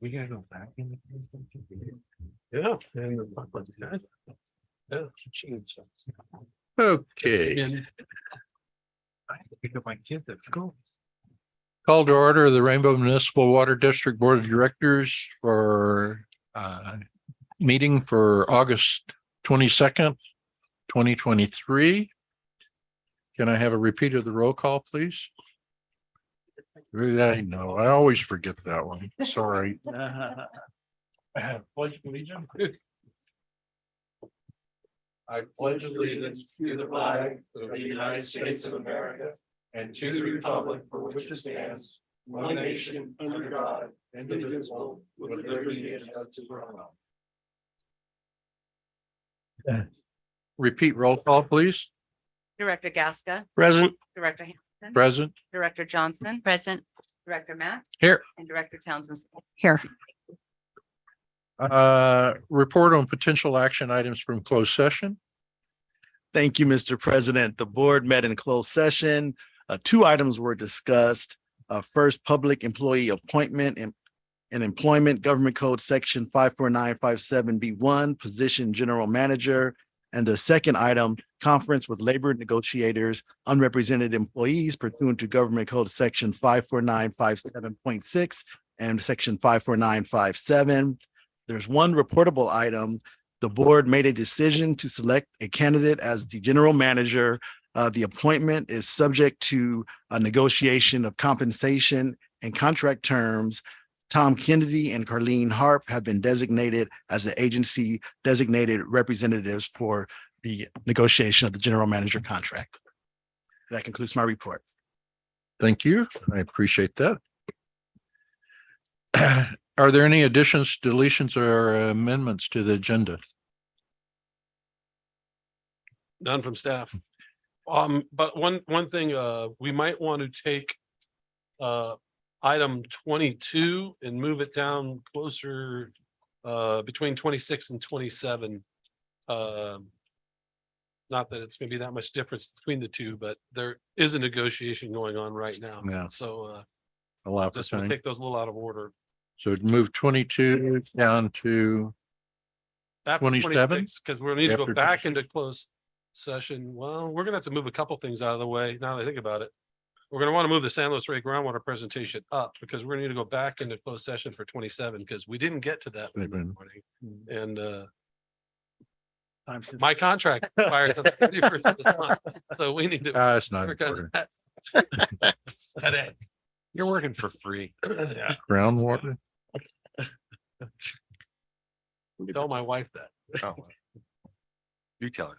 We gotta go back in. Yeah. Okay, I have to pick up my kids at school. call to order the Rainbow Municipal Water District Board of Directors for meeting for August 22nd, 2023. Can I have a repeat of the roll call, please? I know, I always forget that one. Sorry. Pledge allegiance. I pledge allegiance to the flag of the United States of America and to the republic for which it stands, one nation under God, indivisible, with liberty and justice for all. Repeat roll call, please. Director Gasca, Present. Director Hampton, Present. Director Johnson. Present. Director Matt. Here. And Director Townsend. Here. Report on potential action items from closed session. Thank you, Mr. President. The board met in closed session. Two items were discussed. First, public employee appointment and employment government code section 54957B1, position general manager. And the second item, conference with labor negotiators, unrepresented employees pursuant to government code section 54957.6 and section 54957. There's one reportable item. The board made a decision to select a candidate as the general manager. The appointment is subject to a negotiation of compensation and contract terms. Tom Kennedy and Carleen Harp have been designated as the agency designated representatives for the negotiation of the general manager contract. That concludes my report. Thank you. I appreciate that. Are there any additions, deletions, or amendments to the agenda? None from staff. But one thing, we might want to take item 22 and move it down closer between 26 and 27. Not that it's gonna be that much difference between the two, but there is a negotiation going on right now. Yeah. So Allow for just want time. to take those a little out of order. So it moved 22 down to, After 27? Because we're gonna need to After go back 26? into closed session. Well, we're gonna have to move a couple things out of the way now that I think about it. We're gonna want to move the San Luis Rey groundwater presentation up because we're gonna need to go back into closed session for 27 because we didn't get to that Wait a minute. morning. And my contract expires on the 31st of this month, so we need to it's not work on important. that today. You're working for free. Yeah, Groundwater. tell my wife that. Oh. You tell her.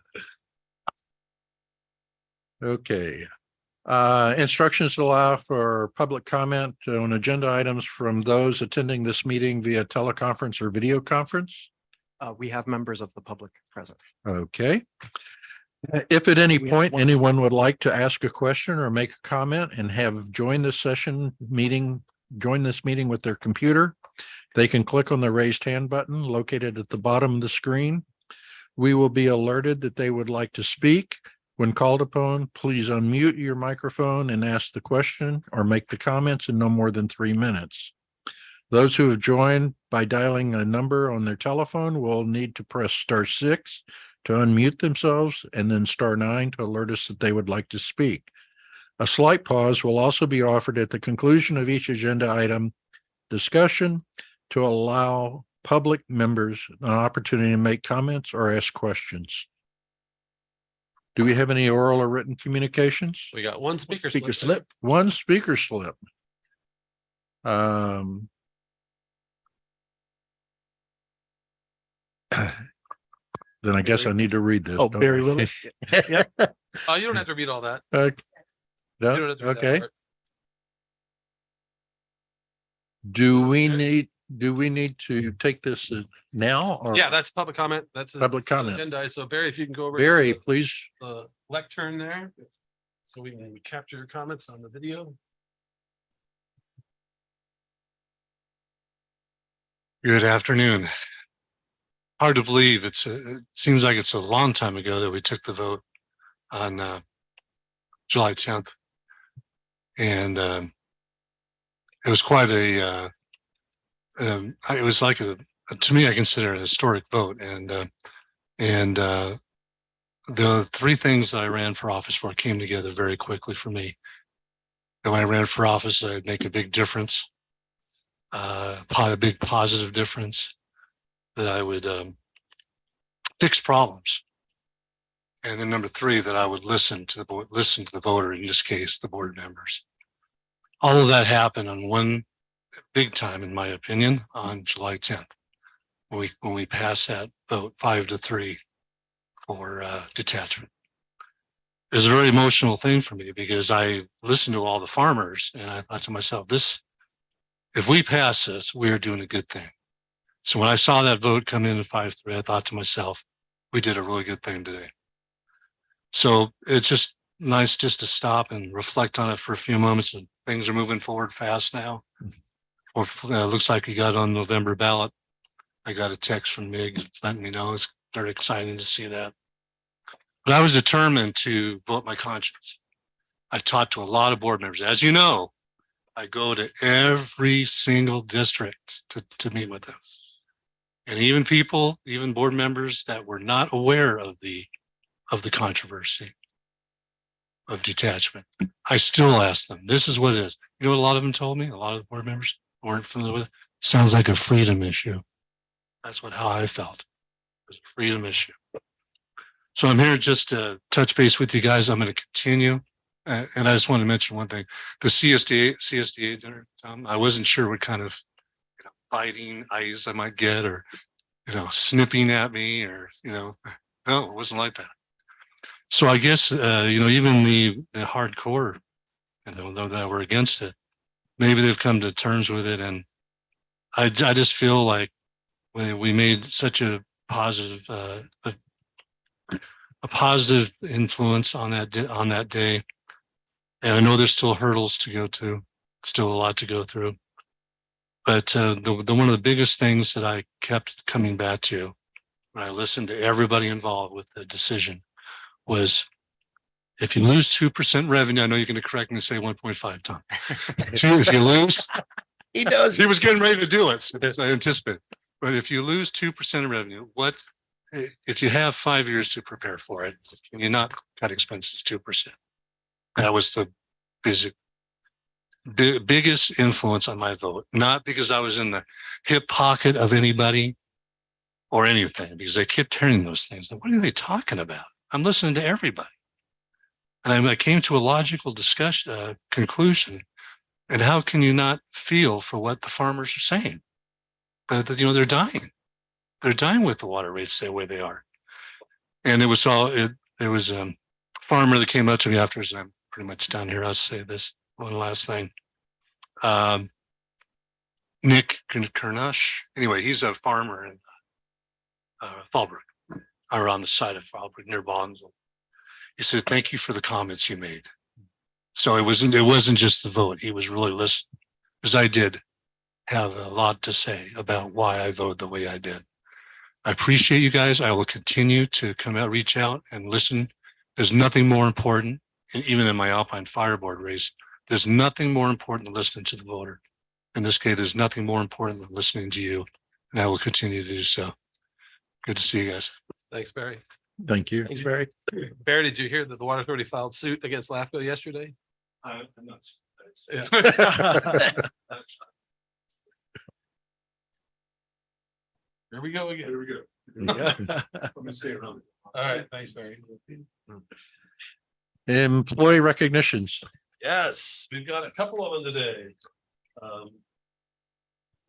Okay. Instructions allow for public comment on agenda items from those attending this meeting via teleconference or video conference. We have members of the public present. Okay. If at any We have point one. anyone would like to ask a question or make a comment and have joined this meeting with their computer, they can click on the raised hand button located at the bottom of the screen. We will be alerted that they would like to speak. When called upon, please unmute your microphone and ask the question or make the comments in no more than 3 minutes. Those who have joined by dialing a number on their telephone will need to press *6 to unmute themselves and then *9 to alert us that they would like to speak. A slight pause will also be offered at the conclusion of each agenda item discussion to allow public members an opportunity to make comments or ask questions. Do we have any oral or written communications? We got one speaker slip. One speaker slip. Then I guess I need to read this. Oh, don't Barry I? Willis. Oh, you don't have to read all that. Okay. You No? don't have to read that Okay. part. Do we need to take this now or? Yeah, that's public comment. That's a Public comment. agenda. So Barry, if you can go over Barry, to please. the lectern there, so we can capture your comments on the video. Good afternoon. Hard to believe it seems like it's a long time ago that we took the vote on July 10th. And it was quite a it was like to me, I consider it a historic vote. And the three things that I ran for office for came together very quickly for me. And when I ran for office, I'd make a big difference, a big positive difference, that I would fix problems. And then number three, that I would listen to the voter, in this case, the board members. All of that happened on one big time, in my opinion, on July 10th, when we passed that vote 5-3 for detachment. It was a very emotional thing for me because I listened to all the farmers and I thought to myself, if we pass this, we are doing a good thing. So when I saw that vote come in at 5-3, I thought to myself, we did a really good thing today. So it's just nice just to stop and reflect on it for a few moments. And things are moving forward fast now. Or looks like we got on November ballot. I got a text from Mig letting me know. It's very exciting to see that. But I was determined to vote my conscience. I talked to a lot of board members. As you know, I go to every single district to meet with them. And even board members that were not aware of the controversy of detachment, I still ask them, this is what it is. You know what a lot of them told me? A lot of the board members weren't familiar with it. Sounds like a freedom issue. That's how I felt. It was a freedom issue. So I'm here just to touch base with you guys. I'm going to continue. And I just want to mention one thing. The CSDA dinner, I wasn't sure what kind of biting eyes I might get, or, snipping at me, or, no, it wasn't like that. So I guess, even the hardcore, though that were against it, maybe they've come to terms with it. And I just feel like we made such a positive, a positive influence on that day. And I know there's still hurdles to go to, still a lot to go through. But one of the biggest things that I kept coming back to when I listened to everybody involved with the decision was, if you lose 2% revenue, I know you're going to correct me and say 1.5 ton. If you lose, He knows. he was getting ready to do it. So I anticipate. But if you lose 2% of revenue, if you have 5 years to prepare for it, can you not cut expenses 2%? That was the biggest influence on my vote, not because I was in the hip pocket of anybody or anything, because I kept hearing those things. What are they talking about? I'm listening to everybody. And I came to a logical conclusion. And how can you not feel for what the farmers are saying? They're dying. They're dying with the water rates the way they are. And there was a farmer that came up to me afterwards, and I'm pretty much down here. I'll say this one last thing. Nick Kernush. Anyway, he's a farmer in Fallbrook, or on the side of Fallbrook near Bondsville. He said, "Thank you for the comments you made." So it wasn't just the vote. He was really listening, because I did have a lot to say about why I voted the way I did. I appreciate you guys. I will continue to reach out and listen. There's nothing more important, and even in my Alpine Fire Board race, there's nothing more important than listening to the voter. In this case, there's nothing more important than listening to you, and I will continue to do so. Good to see you guys. Thanks, Barry. Thank you. Thanks, Barry. Barry, did you hear that the Water Authority filed suit against LAFCO yesterday? I'm not. Yeah. Here we go again. Here we go. Let me stay around. All right. Thanks, Barry. Employee recognitions. Yes, we've got a couple of them today.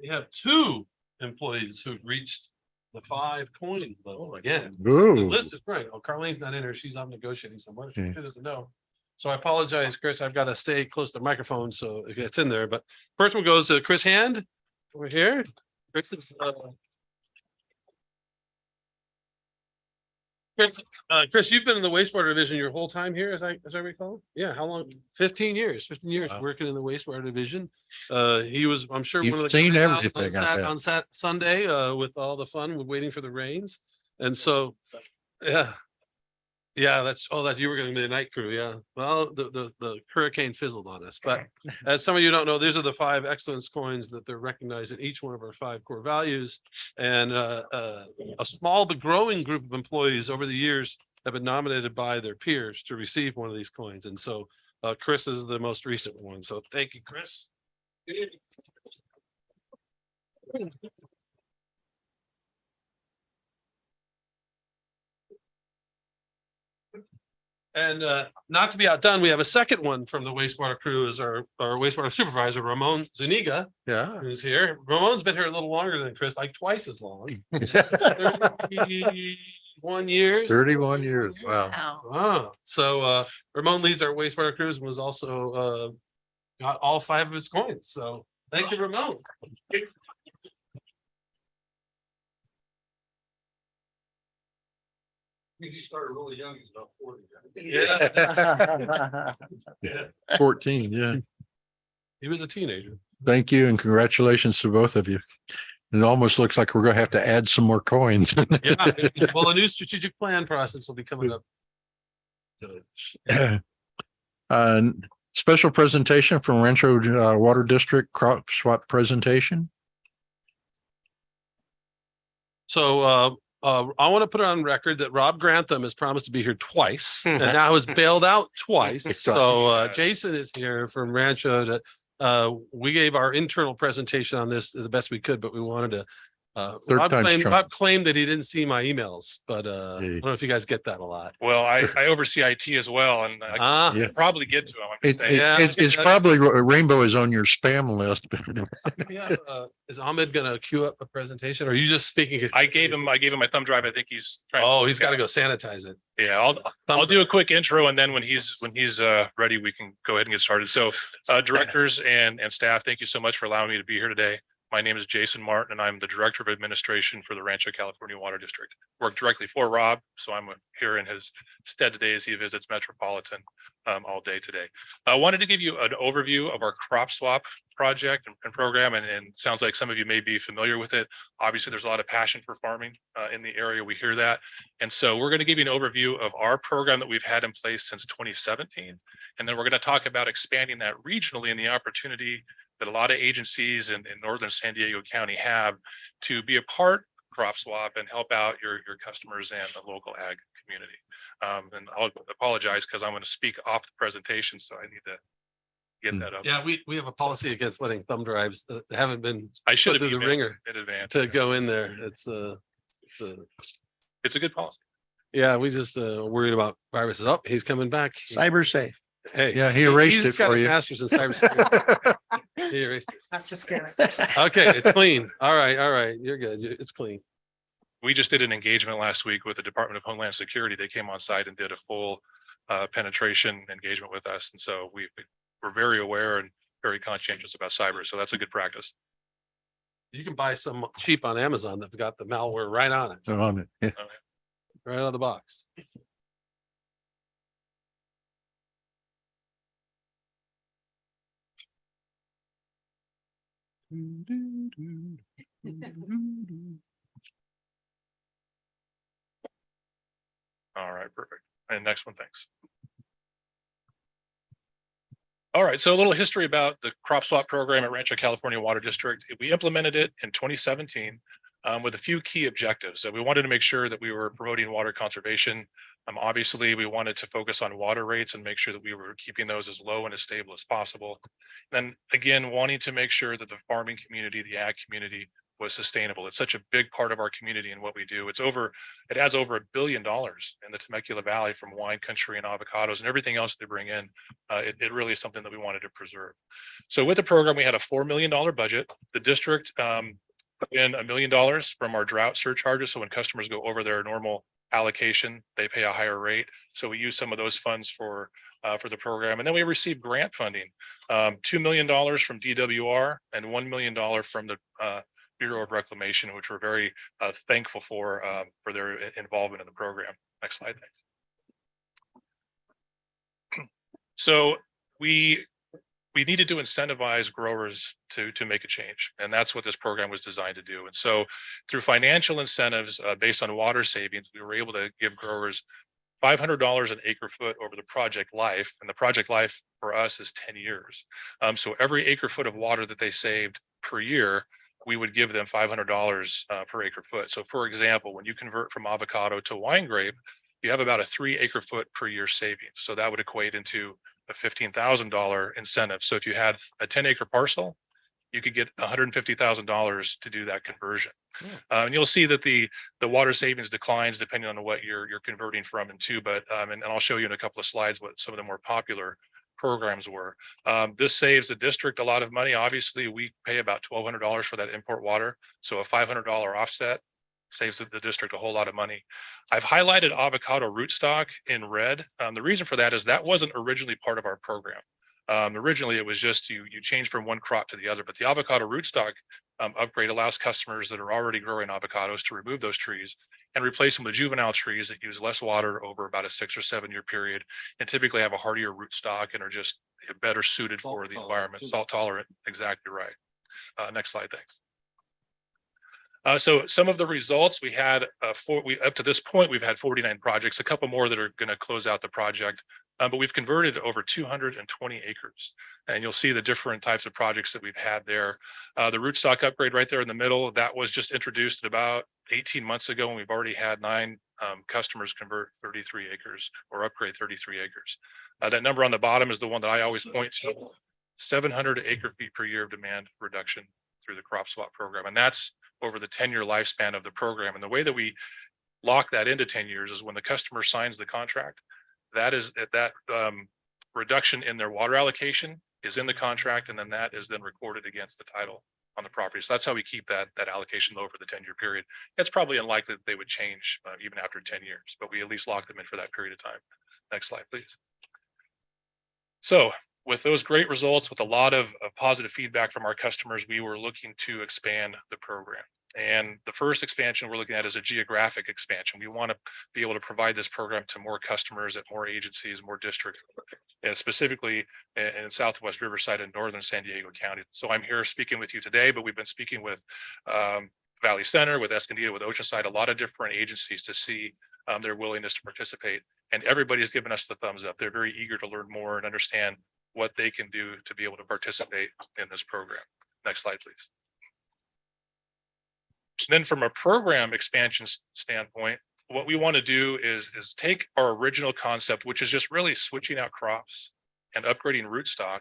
We have 2 employees who've reached the 5 coin level again. The Ooh. list is great. Oh, Carlene's not in here. She's on negotiating somewhere. She Okay. doesn't know. So I apologize, Chris. I've got to stay close to the microphone so it gets in there. But first one goes to Chris Hand over here. Chris is, Chris, you've been in the wastewater division your whole time here, as I recall. Yeah, how long? 15 years. 15 years Wow. working in the wastewater division. He was, I'm sure, You've one of the seen guys out everything, I bet. on Sunday with all the fun with waiting for the rains. And so, yeah. Yeah, that you were gonna be the night crew, yeah. Well, the hurricane fizzled on us, but as some of you don't know, these are the 5 excellence coins that they're recognized in each one of our 5 core values. And a small but growing group of employees over the years have been nominated by their peers to receive one of these coins. And so Chris is the most recent one. So thank you, Chris. And not to be outdone, we have a second one from the wastewater crew is our wastewater supervisor, Ramon Zuniga, Yeah. who's here. Ramon's been here a little longer than Chris, like twice as long. 31 years. 31 years. Wow. Wow. Wow. So Ramon leads our wastewater crews and was also got all 5 of his coins. So thank you, Ramon. He started really young, he's about 40. Yeah. 14. Yeah. He was a teenager. Thank you and congratulations to both of you. It almost looks like we're going to have to add some more coins. Yeah. Well, a new strategic plan process will be coming up. Special presentation from Rancho Water District crop swap presentation. So I want to put it on record that Rob Grantham has promised to be here twice and now has bailed out twice. So Jason is here from Rancho to we gave our internal presentation on this the best we could, but we wanted to Rob claimed that he didn't see my emails, but I don't know if you guys get that a lot. Well, I oversee IT as well, and I Yeah. can probably get to them. It's probably Rainbow is on your spam list. Yeah, is Ahmed gonna queue up a presentation or are you just speaking? I gave him my thumb drive. I think he's trying. Oh, he's got to go sanitize it. Yeah, I'll do a quick intro, and then when he's ready, we can go ahead and get started. So, directors and staff, thank you so much for allowing me to be here today. My name is Jason Martin, and I'm the Director of Administration for the Rancho California Water District. Work directly for Rob, so I'm here in his stead today as he visits Metropolitan all day today. I wanted to give you an overview of our crop swap project and program, and sounds like some of you may be familiar with it. Obviously, there's a lot of passion for farming in the area. We hear that. And so we're going to give you an overview of our program that we've had in place since 2017. And then we're going to talk about expanding that regionally and the opportunity that a lot of agencies in northern San Diego County have to be a part of crop swap and help out your customers and the local ag community. And I'll apologize because I'm going to speak off the presentation, so I need to get that up. Yeah, we have a policy against letting thumb drives that haven't been I should put have through the ringer in advance. to go in there. It's a good policy. yeah, we just worried about viruses. Up, he's coming back. Cyber safe. Hey, Yeah, he erased he's it got for his you. master's in cybersecurity. He erased it. That's just good. Okay, it's clean. All right, you're good. It's clean. We just did an engagement last week with the Department of Homeland Security. They came on site and did a full penetration engagement with us. And so we're very aware and very conscientious about cyber. So that's a good practice. You can buy some cheap on Amazon that've got the malware right on it, On it. Yeah. right out of the box. All right, perfect. And next one, thanks. All right, so a little history about the crop swap program at Rancho California Water District. We implemented it in 2017 with a few key objectives. So we wanted to make sure that we were promoting water conservation. Obviously, we wanted to focus on water rates and make sure that we were keeping those as low and as stable as possible. Then again, wanting to make sure that the farming community, the ag community, was sustainable. It's such a big part of our community and what we do. It has over $1 billion in the Temecula Valley from wine country and avocados and everything else they bring in. It really is something that we wanted to preserve. So with the program, we had a $4 million budget. The district put in $1 million from our drought surcharges. So when customers go over their normal allocation, they pay a higher rate. So we use some of those funds for the program. And then we received grant funding, $2 million from DWR and $1 million from the Bureau of Reclamation, which we're very thankful for their involvement in the program. Next slide, thanks. So we needed to incentivize growers to make a change, and that's what this program was designed to do. And so through financial incentives based on water savings, we were able to give growers $500 an acre foot over the project life, and the project life for us is 10 years. So every acre foot of water that they saved per year, we would give them $500 per acre foot. So for example, when you convert from avocado to wine grape, you have about a 3 acre foot per year savings. So that would equate into a $15,000 incentive. So if you had a 10 acre parcel, you could get $150,000 to do that conversion. And you'll see that the water savings declines depending on what you're converting from and to, but and I'll show you in a couple of slides what some of the more popular programs were. This saves the district a lot of money. Obviously, we pay about $1,200 for that import water. So a $500 offset saves the district a whole lot of money. I've highlighted avocado rootstock in red. The reason for that is that wasn't originally part of our program. Originally, it was just you change from one crop to the other, but the avocado rootstock upgrade allows customers that are already growing avocados to remove those trees and replace them with juvenile trees that use less water over about a 6 or 7 year period, and typically have a hardier rootstock and are just better suited for the environment, salt tolerant. Exactly right. Next slide, thanks. So some of the results we had up to this point, we've had 49 projects, a couple more that are going to close out the project. But we've converted over 220 acres, and you'll see the different types of projects that we've had there. The rootstock upgrade right there in the middle, that was just introduced about 18 months ago, and we've already had 9 customers convert 33 acres or upgrade 33 acres. That number on the bottom is the one that I always point to, 700 acre feet per year of demand reduction through the crop swap program. And that's over the 10-year lifespan of the program. And the way that we lock that into 10 years is when the customer signs the contract, that reduction in their water allocation is in the contract, and then that is then recorded against the title on the property. So that's how we keep that allocation low for the 10-year period. It's probably unlikely that they would change even after 10 years, but we at least lock them in for that period of time. Next slide, please. So with those great results, with a lot of positive feedback from our customers, we were looking to expand the program. And the first expansion we're looking at is a geographic expansion. We want to be able to provide this program to more customers at more agencies, more districts, and specifically in Southwest Riverside and Northern San Diego County. So I'm here speaking with you today, but we've been speaking with Valley Center, with Escondido, with Oceanside, a lot of different agencies to see their willingness to participate. And everybody's given us the thumbs up. They're very eager to learn more and understand what they can do to be able to participate in this program. Next slide, please. Then from a program expansion standpoint, what we want to do is take our original concept, which is just really switching out crops and upgrading rootstock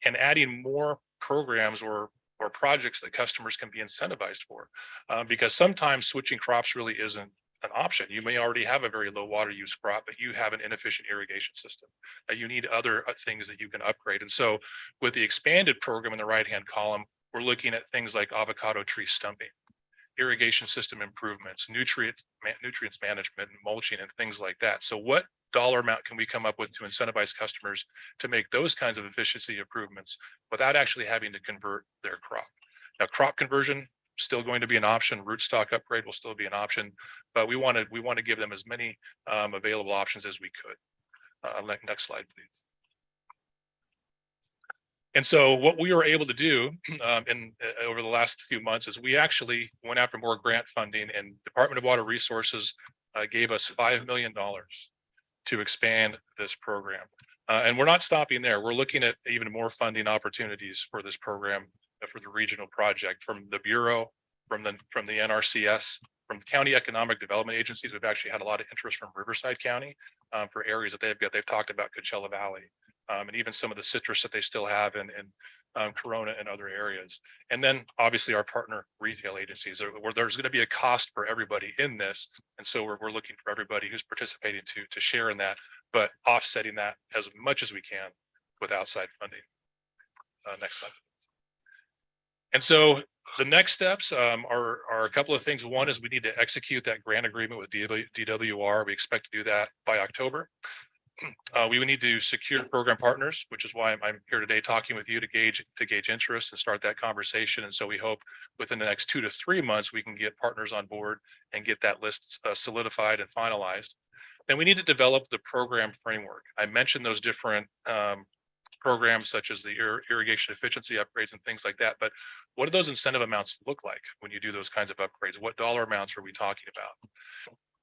and adding more programs or projects that customers can be incentivized for. Because sometimes switching crops really isn't an option. You may already have a very low water use crop, but you have an inefficient irrigation system. You need other things that you can upgrade. And so with the expanded program in the right-hand column, we're looking at things like avocado tree stumping, irrigation system improvements, nutrients management, and mulching, and things like that. So what dollar amount can we come up with to incentivize customers to make those kinds of efficiency improvements without actually having to convert their crop? Now, crop conversion still going to be an option. Rootstock upgrade will still be an option, but we want to give them as many available options as we could. Next slide, please. And so what we were able to do over the last few months is we actually went after more grant funding, and Department of Water Resources gave us $5 million to expand this program. And we're not stopping there. We're looking at even more funding opportunities for this program, for the regional project, from the Bureau, from the NRCS, from county economic development agencies. We've actually had a lot of interest from Riverside County for areas that they've got. They've talked about Coachella Valley. And even some of the citrus that they still have in Corona and other areas. And then obviously our partner retail agencies, where there's going to be a cost for everybody in this. And so we're looking for everybody who's participating to share in that, but offsetting that as much as we can with outside funding. Next slide. And so the next steps are a couple of things. One is we need to execute that grant agreement with DWR. We expect to do that by October. We would need to secure program partners, which is why I'm here today talking with you to gauge interest and start that conversation. And so we hope within the next 2 to 3 months, we can get partners on board and get that list solidified and finalized. Then we need to develop the program framework. I mentioned those different programs such as the irrigation efficiency upgrades and things like that. But what do those incentive amounts look like when you do those kinds of upgrades? What dollar amounts are we talking about?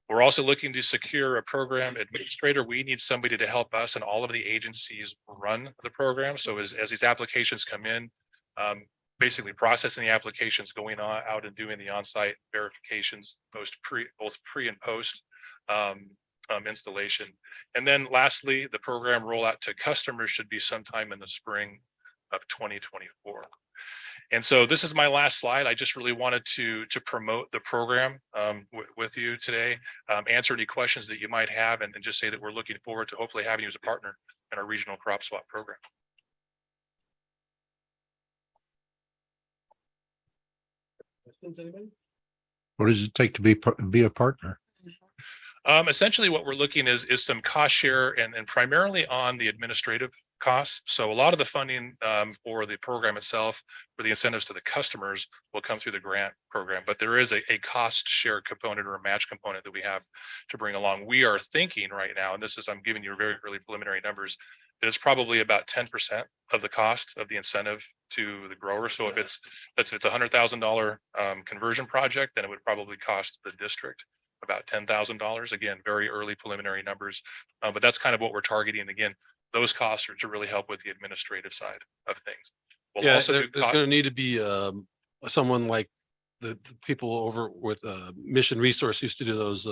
We're also looking to secure a program administrator. We need somebody to help us and all of the agencies run the program. So as these applications come in, basically processing the applications, going on out and doing the on-site verifications, both pre and post installation. And then lastly, the program rollout to customers should be sometime in the spring of 2024. And so this is my last slide. I just really wanted to promote the program with you today, answer any questions that you might have, and just say that we're looking forward to hopefully having you as a partner in our regional crop swap program. Questions, anybody? What does it take to be a partner? Essentially, what we're looking is some cost share and primarily on the administrative costs. So a lot of the funding for the program itself, for the incentives to the customers, will come through the grant program. But there is a cost share component or a match component that we have to bring along. We are thinking right now, and this is, I'm giving you very early preliminary numbers, that it's probably about 10% of the cost of the incentive to the grower. So if it's $100,000 conversion project, then it would probably cost the district about $10,000. Again, very early preliminary numbers, but that's kind of what we're targeting. And again, those costs are to really help with the administrative side of things. We'll Yeah, also do there's going to need to be someone like the people over with Mission Resource used to do those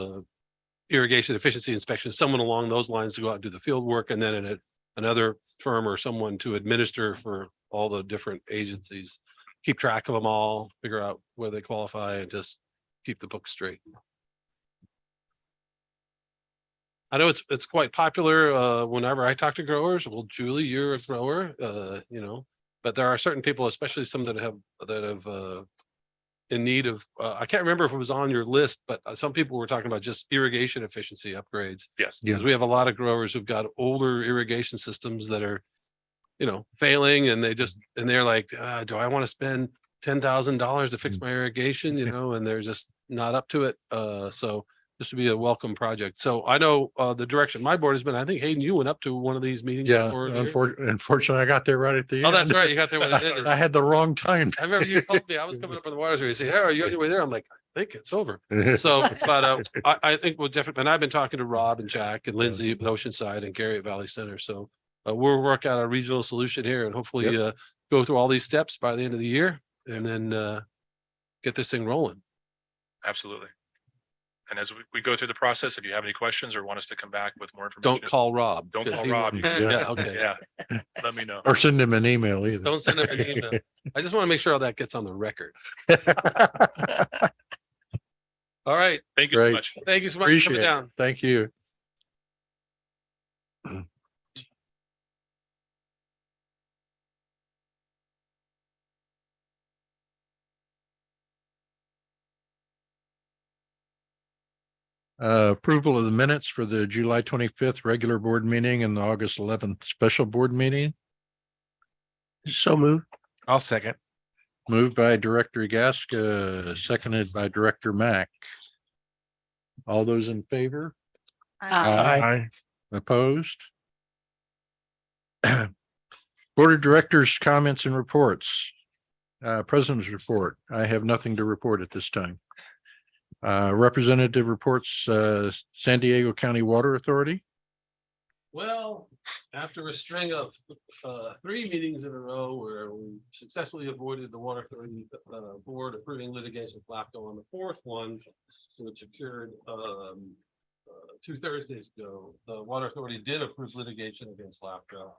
irrigation efficiency inspections, someone along those lines to go out and do the field work, and then another firm or someone to administer for all the different agencies, keep track of them all, figure out where they qualify, and just keep the book straight. I know it's quite popular whenever I talk to growers. Well, Julie, you're a grower, but there are certain people, especially some that have in need of, I can't remember if it was on your list, but some people were talking about just irrigation efficiency upgrades. Yes. Yeah. Because we have a lot of growers who've got older irrigation systems that are, failing, and they're like, do I want to spend $10,000 to fix my irrigation, and they're just not up to it. So this would be a welcome project. So I know the direction my board has been, I think Hayden, you went up to one of these meetings. Yeah, before there. unfortunately, I got there right at the end. Oh, that's right. You got there when it ended. I had the wrong time. I remember you told me I was coming up on the wires. You say, "Hey, are you on your way there?" I'm like, "I think it's over." So, but I think we'll definitely. And I've been talking to Rob and Jack and Lindsay at Oceanside and Gary at Valley Center. So we'll work out a regional solution here and hopefully go through all these steps by the end of the year and then get this thing rolling. Absolutely. And as we go through the process, if you have any questions or want us to come back with more information. Don't call Rob. Don't 'cause call he Rob. won't- Yeah. Yeah. Okay. Yeah, let me know. Or send him an email either. Don't send him an email. I just want to make sure all that gets on the record. All right. Thank you Great. so much. Thank you so much for Appreciate coming it. down. Thank you. Approval of the minutes for the July 25th regular board meeting and the August 11th special board meeting. So moved. I'll second. Moved by Director Gasca, seconded by Director Mack. All those in favor? Aye. Opposed? Board of Directors comments and reports. President's report. I have nothing to report at this time. Representative reports, San Diego County Water Authority. Well, after a string of 3 meetings in a row where we successfully avoided the water authority board approving litigation with LAFCO on the 4th one, which occurred 2 Thursdays ago, the water authority did approve litigation against LAFCO.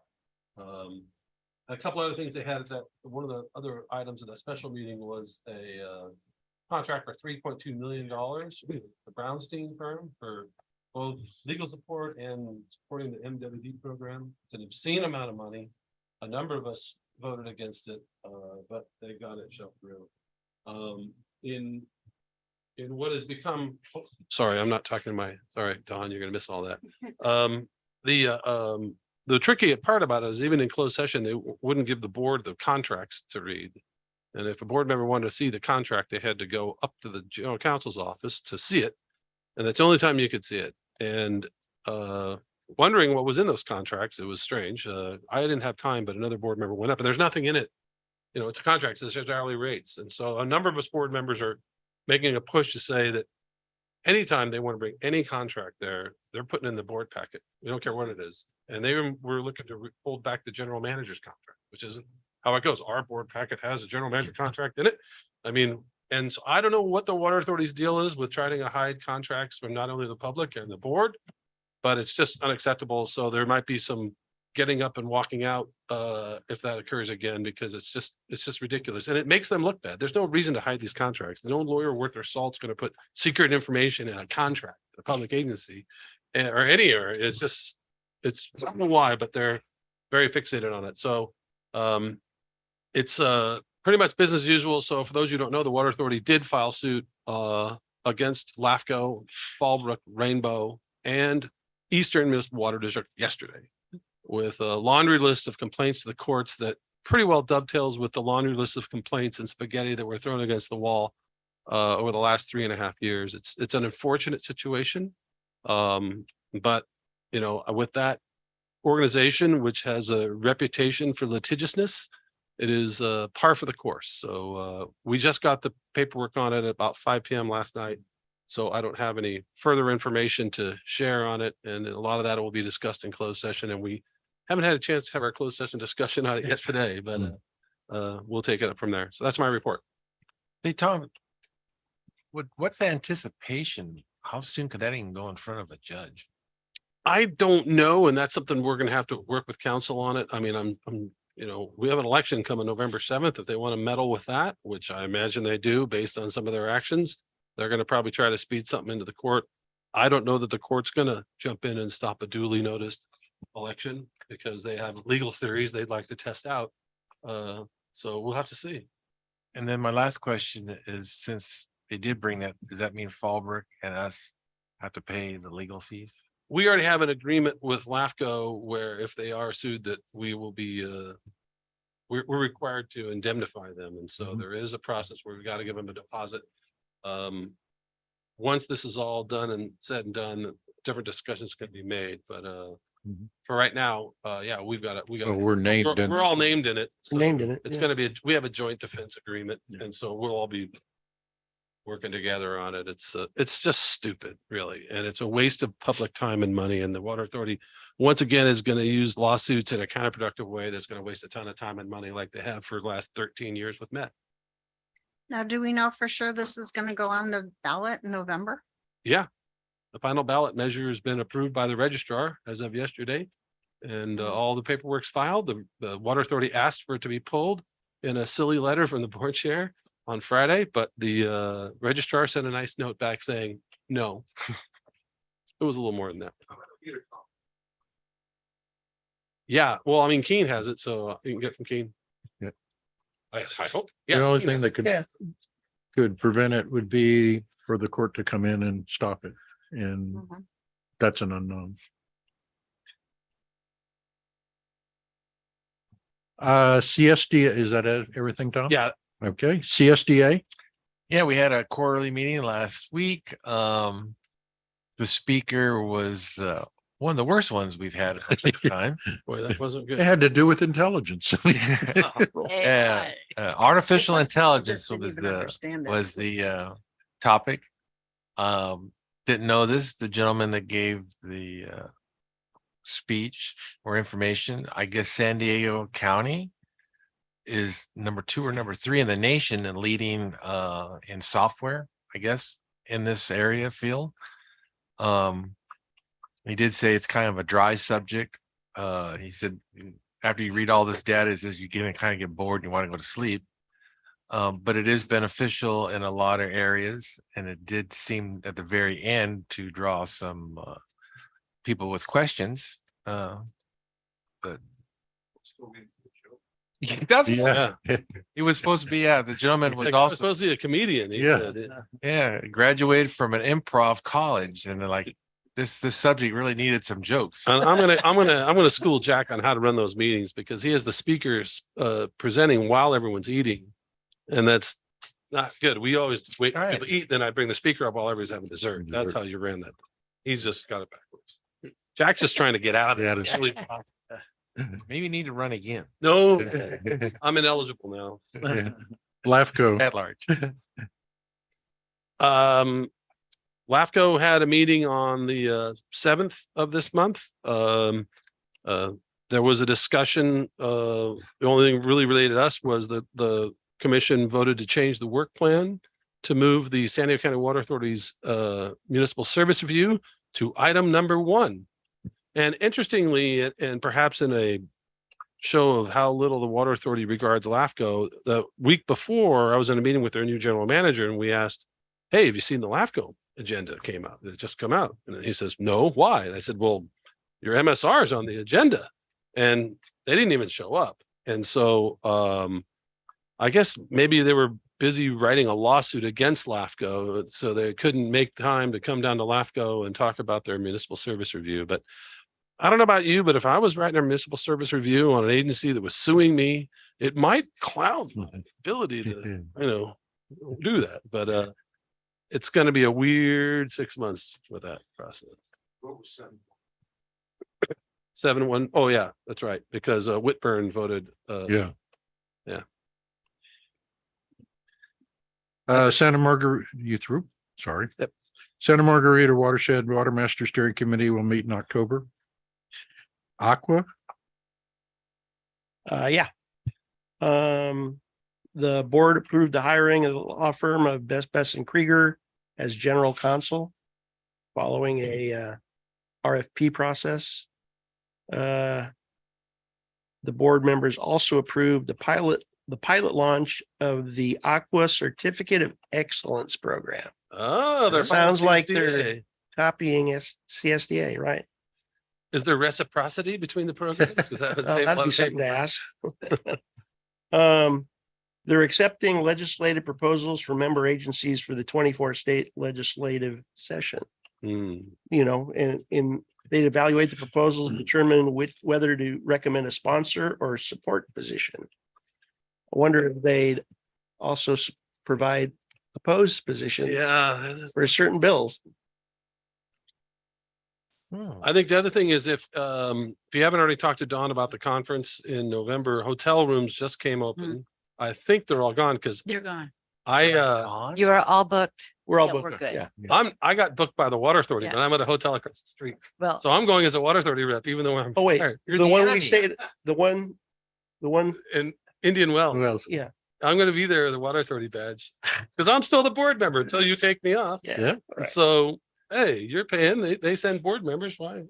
A couple other things they had is that one of the other items in a special meeting was a contract for $3.2 million with the Brownstein firm for both legal support and supporting the MWD program. It's an obscene amount of money. A number of us voted against it, but they got it shoved through. In what has become, sorry, I'm not talking to my, sorry, Don, you're gonna miss all that. The tricky part about it is even in closed session, they wouldn't give the board the contracts to read. And if a board member wanted to see the contract, they had to go up to the general counsel's office to see it. And that's the only time you could see it. And wondering what was in those contracts, it was strange. I didn't have time, but another board member went up and there's nothing in it. It's a contract, it's just hourly rates. And so a number of us board members are making a push to say that anytime they want to bring any contract there, they're putting in the board packet. We don't care what it is. And were looking to hold back the general manager's contract, which isn't how it goes. Our board packet has a general manager contract in it. I mean, and so I don't know what the water authority's deal is with trying to hide contracts from not only the public and the board, but it's just unacceptable. So there might be some getting up and walking out if that occurs again, because it's just ridiculous. And it makes them look bad. There's no reason to hide these contracts. No lawyer worth their salt's going to put secret information in a contract, a public agency or any area. It's I don't know why, but they're very fixated on it. So it's pretty much business as usual. So for those who don't know, the Water Authority did file suit against LAFCO, Fallbrook, Rainbow, and Eastern Municipal Water District yesterday, with a laundry list of complaints to the courts that pretty well dovetails with the laundry list of complaints and spaghetti that were thrown against the wall over the last 3.5 years. It's an unfortunate situation. But you know, with that organization, which has a reputation for litigiousness, it is par for the course. So we just got the paperwork on it at about 5 p.m. last night. So I don't have any further information to share on it. And a lot of that will be discussed in closed session. And we haven't had a chance to have our closed session discussion on it yet today, but we'll take it up from there. So that's my report. Hey, Tom. What's the anticipation? How soon could that even go in front of a judge? I don't know. And that's something we're going to have to work with counsel on it. I mean, I'm you know, we have an election coming November 7th. If they want to meddle with that, which I imagine they do based on some of their actions, they're going to probably try to speed something into the court. I don't know that the court's going to jump in and stop a duly noticed election, because they have legal theories they'd like to test out. So we'll have to see. And then my last question is, since they did bring that, does that mean Fallbrook and us have to pay the legal fees? We already have an agreement with LAFCO where if they are sued, that we will be, we're required to indemnify them. And so there is a process where we got to give them a deposit. Once this is all done and said and done, different discussions can be made, but for right now, yeah, we've got it. We're named. in We're all this. named in it. So Named in it, It's yeah. gonna be, we have a joint defense agreement, and so we'll all be working together on it. It's just stupid, really, and it's a waste of public time and money. And the Water Authority, once again, is going to use lawsuits in a counterproductive way that's going to waste a ton of time and money, like they have for the last 13 years with Met. Now, do we know for sure this is gonna go on the ballot in November? Yeah. The final ballot measure has been approved by the registrar as of yesterday. And all the paperwork's filed. The Water Authority asked for it to be pulled in a silly letter from the board chair on Friday, but the registrar sent a nice note back saying, no. It was a little more than that. Yeah, well, I mean, Keene has it, so you can get from Keene. Yeah. I hope. The Yeah. only Keene thing has that could prevent it would be for the court to come in and stop it. And Mhm. that's an unknown. CSD, is that everything, Tom? Yeah, Okay, CSDA? Yeah, we had a quarterly meeting last week. The speaker was one of the worst ones we've had at the time. boy, that wasn't It good. had to do with intelligence. Yeah, artificial intelligence was the topic. Didn't know this, the gentleman that gave the speech or information, I guess San Diego County is number 2 or number 3 in the nation and leading in software, I guess, in this area field. He did say it's kind of a dry subject. He said after you read all this data, it says you kind of get bored and you want to go to sleep. But it is beneficial in a lot of areas, and it did seem at the very end to draw some people with questions. But that's Yeah. he was supposed to be. Yeah, the gentleman was Like, also supposed to be a comedian. He Yeah. said. graduated from an improv college, and they're like, this subject really needed some jokes. And I'm gonna school Jack on how to run those meetings, because he has the speakers presenting while everyone's eating. And that's not good. We always wait for All right. people to eat, then I bring the speaker up while everybody's having dessert. That's Dessert. how you ran that. He's just got it backwards. Jack's just trying to get out of Yeah, it. it is. Really- Maybe you need to run again No, I'm ineligible now. LAFCO. at large. LAFCO had a meeting on the 7th of this month. There was a discussion. The only thing really related to us was that the commission voted to change the work plan to move the San Diego County Water Authority's municipal service review to item number 1. And interestingly, and perhaps in a show of how little the Water Authority regards LAFCO, the week before I was in a meeting with their new general manager and we asked, hey, have you seen the LAFCO agenda came out? Did it just come out? And he says, no, why? And I said, well, your MSR is on the agenda. And they didn't even show up. And so I guess maybe they were busy writing a lawsuit against LAFCO, so they couldn't make time to come down to LAFCO and talk about their municipal service review. But I don't know about you, but if I was writing a municipal service review on an agency that was suing me, it might cloud my ability to, do that. But it's going to be a weird 6 months with that process. 7-1. Oh yeah, that's right. Because Whitburn voted. Yeah. Yeah. Santa Margarita, you through? Sorry. Yep. Santa Margarita Watershed Water Master Steering Committee will meet in October. Aqua, Yeah. The board approved the hiring of the law firm of Best and Krieger as general counsel following a RFP process. The board members also approved the pilot launch of the Aqua Certificate of Excellence program. Oh, they're Sounds like CSDA. they're copying CSDA, right? Is there reciprocity between the programs? Does that save a That'd lot be of something to paper? ask. They're accepting legislative proposals from member agencies for the 24 state legislative session. Hmm. And they evaluate the proposals and determine whether to recommend a sponsor or support position. I wonder if they'd also provide opposed positions Yeah. for certain bills. I think the other thing is if you haven't already talked to Dawn about the conference in November, hotel rooms just came open. I think they're all gone because They're gone. You are all booked. We're all Yeah, booked. we're good. Yeah. I got booked by the Water Authority, Yeah. but I'm at a hotel across the street. Well, So I'm going as a Water Authority rep, even though I'm. Oh, wait, retired. You're the one we enemy. stayed, the one, In Indian Wells. who else? yeah, I'm going to be there, the Water Authority badge, because I'm still the board member until you take me off. yeah. Yeah. Right. So, hey, you're paying, they send board members, why?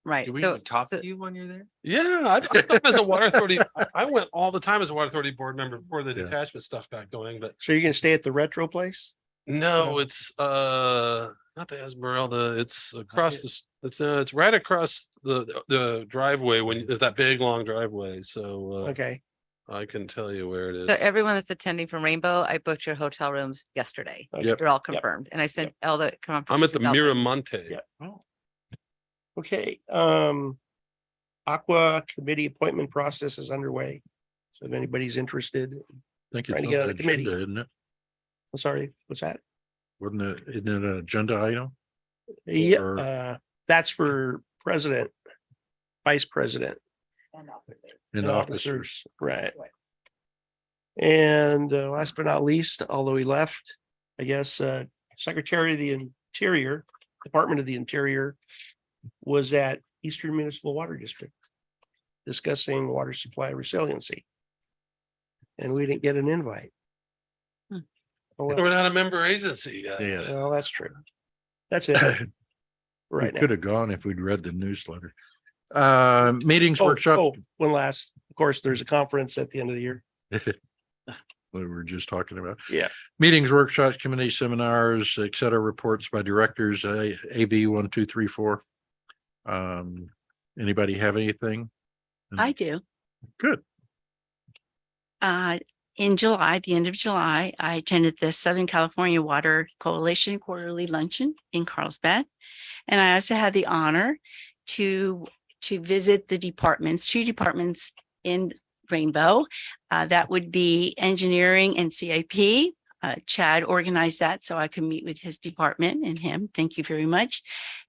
right. Do we So- even talk so- to you when you're there? Yeah, I've come as a Water Authority. I went all the time as a Water Authority board member before the Yeah. detachment stuff got going, but So you're gonna stay at the retro place? no, it's not the Esmeralda, it's across it's right across the driveway when there's that big long driveway. So Okay, I can tell you where it is. So everyone that's attending from Rainbow, I booked your hotel rooms yesterday. Yep. They're all confirmed. And I sent Elda. I'm at the Miramonte. Yeah. okay. Aqua committee appointment process is underway. So if anybody's interested, Think Trying it's to get on on the the committee. agenda, isn't it? I'm sorry, what's that? Isn't it an agenda item? Yeah, Or- that's for president, vice president. And and officers? Right. And last but not least, although he left, I guess, Secretary of the Interior, Department of the Interior was at Eastern Municipal Water District discussing water supply resiliency. And we didn't get an invite. Hmm. Oh, well, We're not a member agency yet. Yeah. well, that's true. That's it. We Right now. could have gone if we'd read the newsletter. Meetings, Oh, workshop. oh, one last, of course, there's a conference at the end of the year. We were just talking about. Yeah. Meetings, workshops, committee seminars, et cetera, reports by directors, AB 1, 2, 3, 4. Anybody have anything? I do. Good. In July, the end of July, I attended the Southern California Water Coalition Quarterly Luncheon in Carlsbad. And I also had the honor to visit the departments, 2 departments in Rainbow. That would be engineering and CIP. Chad organized that so I could meet with his department and him. Thank you very much.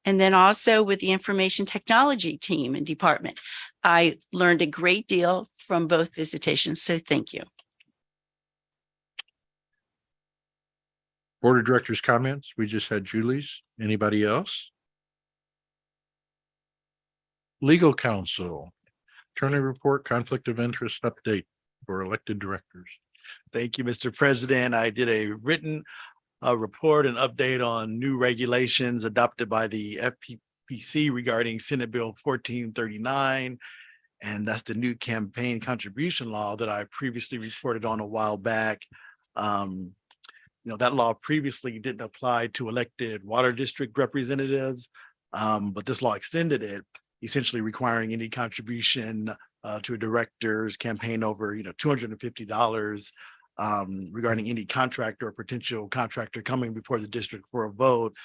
And then also with the information technology team and department. I learned a great deal from both visitations. So thank you. Board of Directors comments. We just had Julie's. Anybody else? Legal counsel, attorney report, conflict of interest update for elected directors. Thank you, Mr. President. I did a written report and update on new regulations adopted by the FPPC regarding Senate Bill 1439. And that's the new campaign contribution law that I previously reported on a while back. That law previously didn't apply to elected water district representatives, but this law extended it, essentially requiring any contribution to a director's campaign over, $250 regarding any contractor or potential contractor coming before the district for a vote.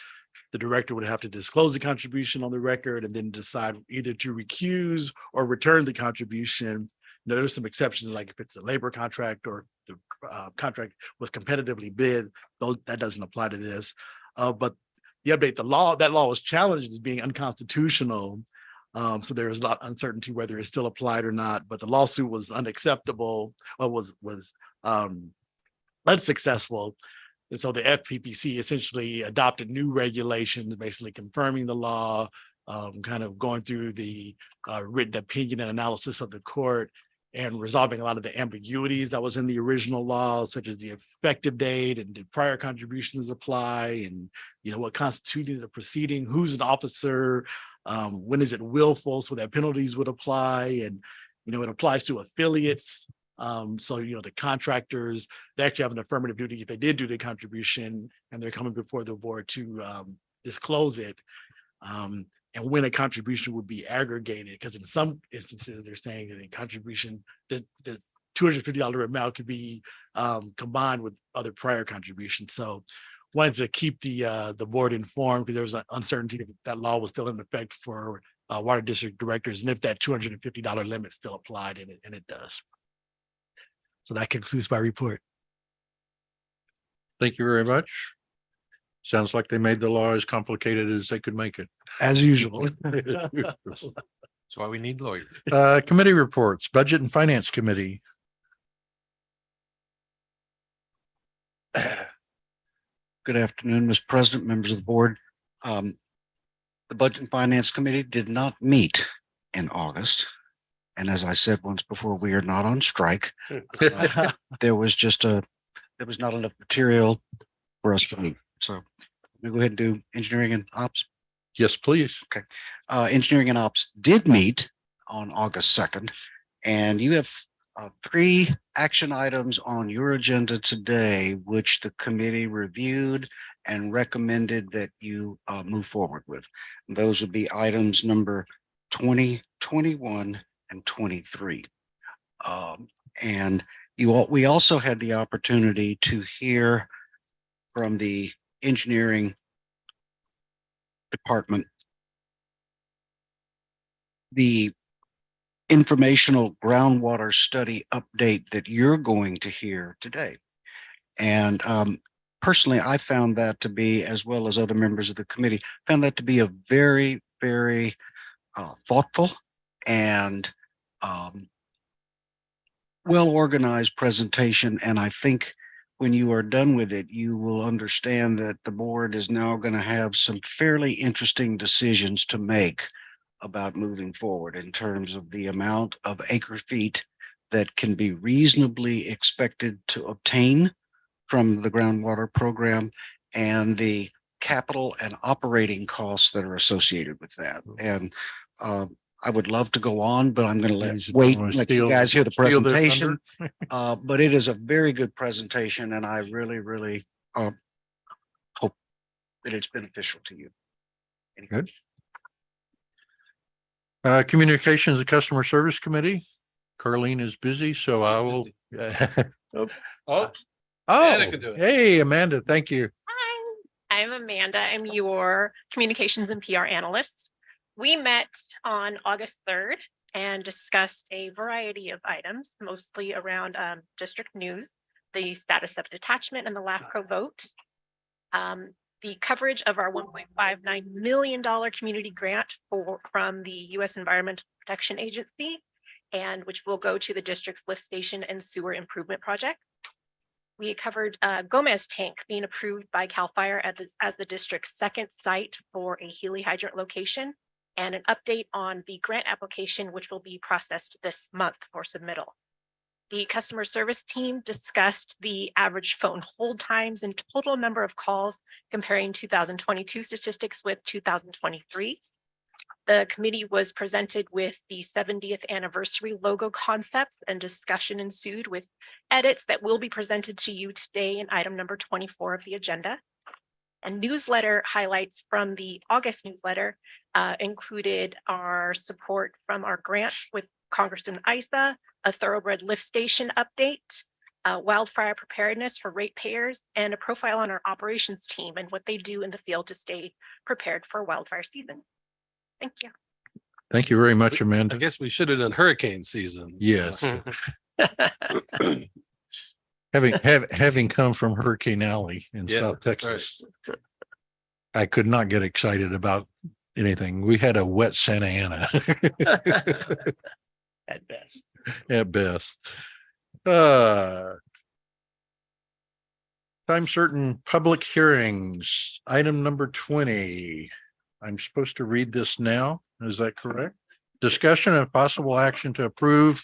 The director would have to disclose the contribution on the record and then decide either to recuse or return the contribution. There's some exceptions, like if it's a labor contract or the contract was competitively bid, that doesn't apply to this. But the update, that law was challenged as being unconstitutional. So there was a lot of uncertainty whether it still applied or not, but the lawsuit was unacceptable, or was unsuccessful. And so the FPPC essentially adopted new regulations, basically confirming the law, kind of going through the written opinion and analysis of the court, and resolving a lot of the ambiguities that was in the original law, such as the effective date and did prior contributions apply, and what constituted a proceeding, who's an officer, when is it willful, so that penalties would apply, and it applies to affiliates. So the contractors, they actually have an affirmative duty if they did do the contribution and they're coming before the board to disclose it. And when a contribution would be aggregated, because in some instances they're saying that a contribution, the $250 amount could be combined with other prior contributions. So wanted to keep the board informed, because there was an uncertainty if that law was still in effect for water district directors, and if that $250 limit still applied, and it does. So that concludes my report. Thank you very much. Sounds like they made the law as complicated as they could make it. As usual. That's why we need lawyers. Committee reports, Budget and Finance Committee. Good afternoon, Mr. President, members of the board. The Budget and Finance Committee did not meet in August. And as I said once before, we are not on strike. There was not enough material for us to meet. So let me go ahead and do engineering and ops. Yes, please. Okay. Engineering and ops did meet on August 2nd, and you have 3 action items on your agenda today, which the committee reviewed and recommended that you move forward with. And those would be items number 20, 21, and 23. And we also had the opportunity to hear from the engineering department the informational groundwater study update that you're going to hear today. And personally, I found that to be, as well as other members of the committee, found that to be a very, very thoughtful and well-organized presentation. And I think when you are done with it, you will understand that the board is now going to have some fairly interesting decisions to make about moving forward in terms of the amount of acre feet that can be reasonably expected to obtain from the groundwater program, and the capital and operating costs that are associated with that. And I would love to go on, but I'm going to let you guys hear the presentation. But it is a very good presentation, and I really, really hope that it's beneficial to you. Good. Communications and Customer Service Committee. Carlene is busy, so I will. Amanda can do it. Hey, Amanda, thank you. Hi, I'm Amanda. I'm your communications and PR analyst. We met on August 3rd and discussed a variety of items, mostly around district news, the status of detachment and the LAFCO vote, the coverage of our $1.59 million community grant from the U.S. Environmental Protection Agency, and which will go to the district's lift station and sewer improvement project. We covered Gomez Tank being approved by CAL FIRE as the district's second site for a Healy hydrant location, and an update on the grant application, which will be processed this month for submittal. The customer service team discussed the average phone hold times and total number of calls comparing 2022 statistics with 2023. The committee was presented with the 70th anniversary logo concepts, and discussion ensued with edits that will be presented to you today in item number 24 of the agenda. And newsletter highlights from the August newsletter included our support from our grant with Congressman Issa, a thoroughbred lift station update, wildfire preparedness for ratepayers, and a profile on our operations team and what they do in the field to stay prepared for wildfire season. Thank you. Thank you very much, I Amanda. guess we should have done hurricane season. Yes. Having come from Hurricane Alley in Yeah, South Texas, I could not get excited about anything. We had a wet Santa Ana At best. at best. Time certain public hearings, item number 20. I'm supposed to read this now. Is that correct? Discussion and possible action to approve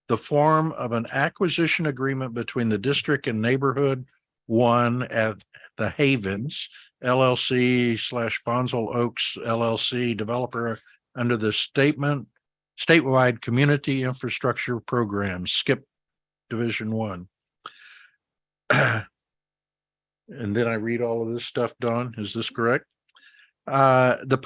the form of an acquisition agreement between the district and neighborhood one at the Havens LLC / Bonsall Oaks LLC developer under the statewide community infrastructure program, SKIP Division 1. And then I read all of this stuff, Dawn. Is this correct? The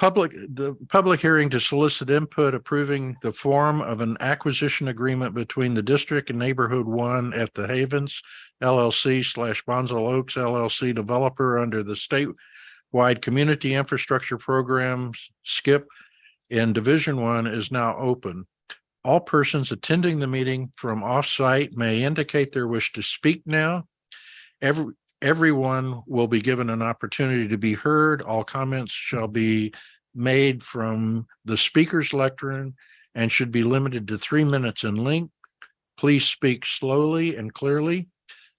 public hearing to solicit input approving the form of an acquisition agreement between the district and neighborhood one at the Havens LLC / Bonsall Oaks LLC developer under the statewide community infrastructure programs, SKIP, in Division 1 is now open. All persons attending the meeting from off-site may indicate their wish to speak now. Everyone will be given an opportunity to be heard. All comments shall be made from the speaker's lectern and should be limited to 3 minutes in length. Please speak slowly and clearly.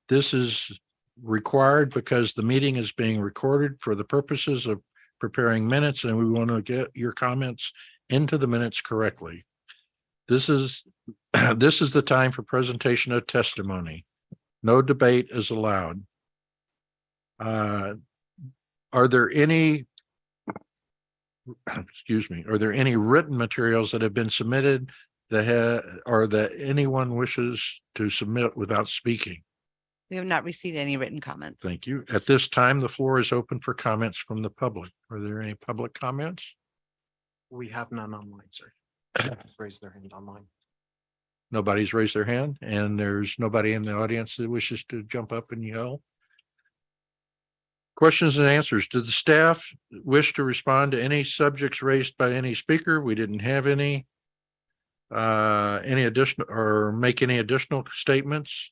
This is required because the meeting is being recorded for the purposes of preparing minutes, and we want to get your comments into the minutes correctly. This is the time for presentation of testimony. No debate is allowed. Are there any written materials that have been submitted or that anyone wishes to submit without speaking? We have not received any written comments. Thank you. At this time, the floor is open for comments from the public. Are there any public comments? We have none online, sir. Raise their hand online. Nobody's raised their hand, and there's nobody in the audience that wishes to jump up and yell. Questions and answers. Do the staff wish to respond to any subjects raised by any speaker? We didn't have any additional or make any additional statements.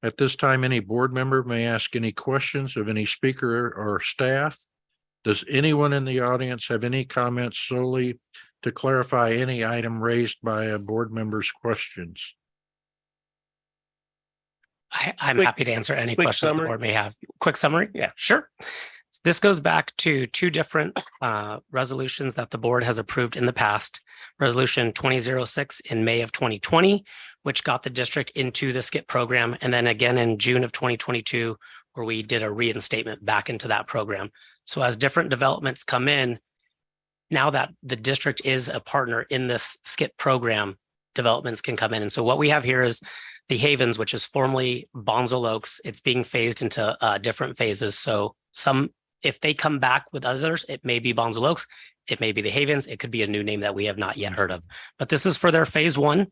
At this time, any board member may ask any questions of any speaker or staff. Does anyone in the audience have any comments solely to clarify any item raised by a board member's questions? I'm happy to answer any quick questions the summary. board may have. Quick summary? Yeah. Sure. This goes back to two different resolutions that the board has approved in the past. Resolution 2006 in May of 2020, which got the district into the SKIP program, and then again in June of 2022, where we did a reinstatement back into that program. So as different developments come in, now that the district is a partner in this SKIP program, developments can come in. And so what we have here is the Havens, which is formerly Bonsall Oaks. It's being phased into different phases. So if they come back with others, it may be Bonsall Oaks, it may be the Havens, it could be a new name that we have not yet heard of. But this is for their phase 1.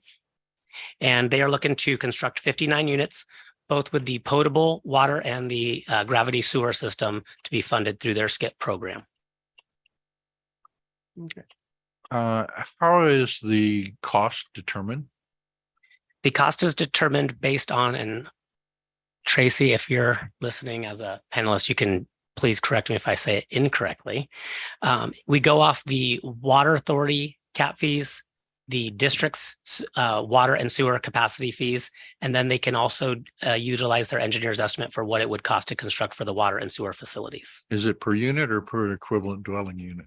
And they are looking to construct 59 units, both with the potable water and the gravity sewer system to be funded through their SKIP program. Okay. How is the cost determined? The cost is determined based on, and Tracy, if you're listening as a panelist, you can please correct me if I say it incorrectly. We go off the water authority cap fees, the district's water and sewer capacity fees. And then they can also utilize their engineer's estimate for what it would cost to construct for the water and sewer facilities. Is it per unit or per equivalent dwelling unit?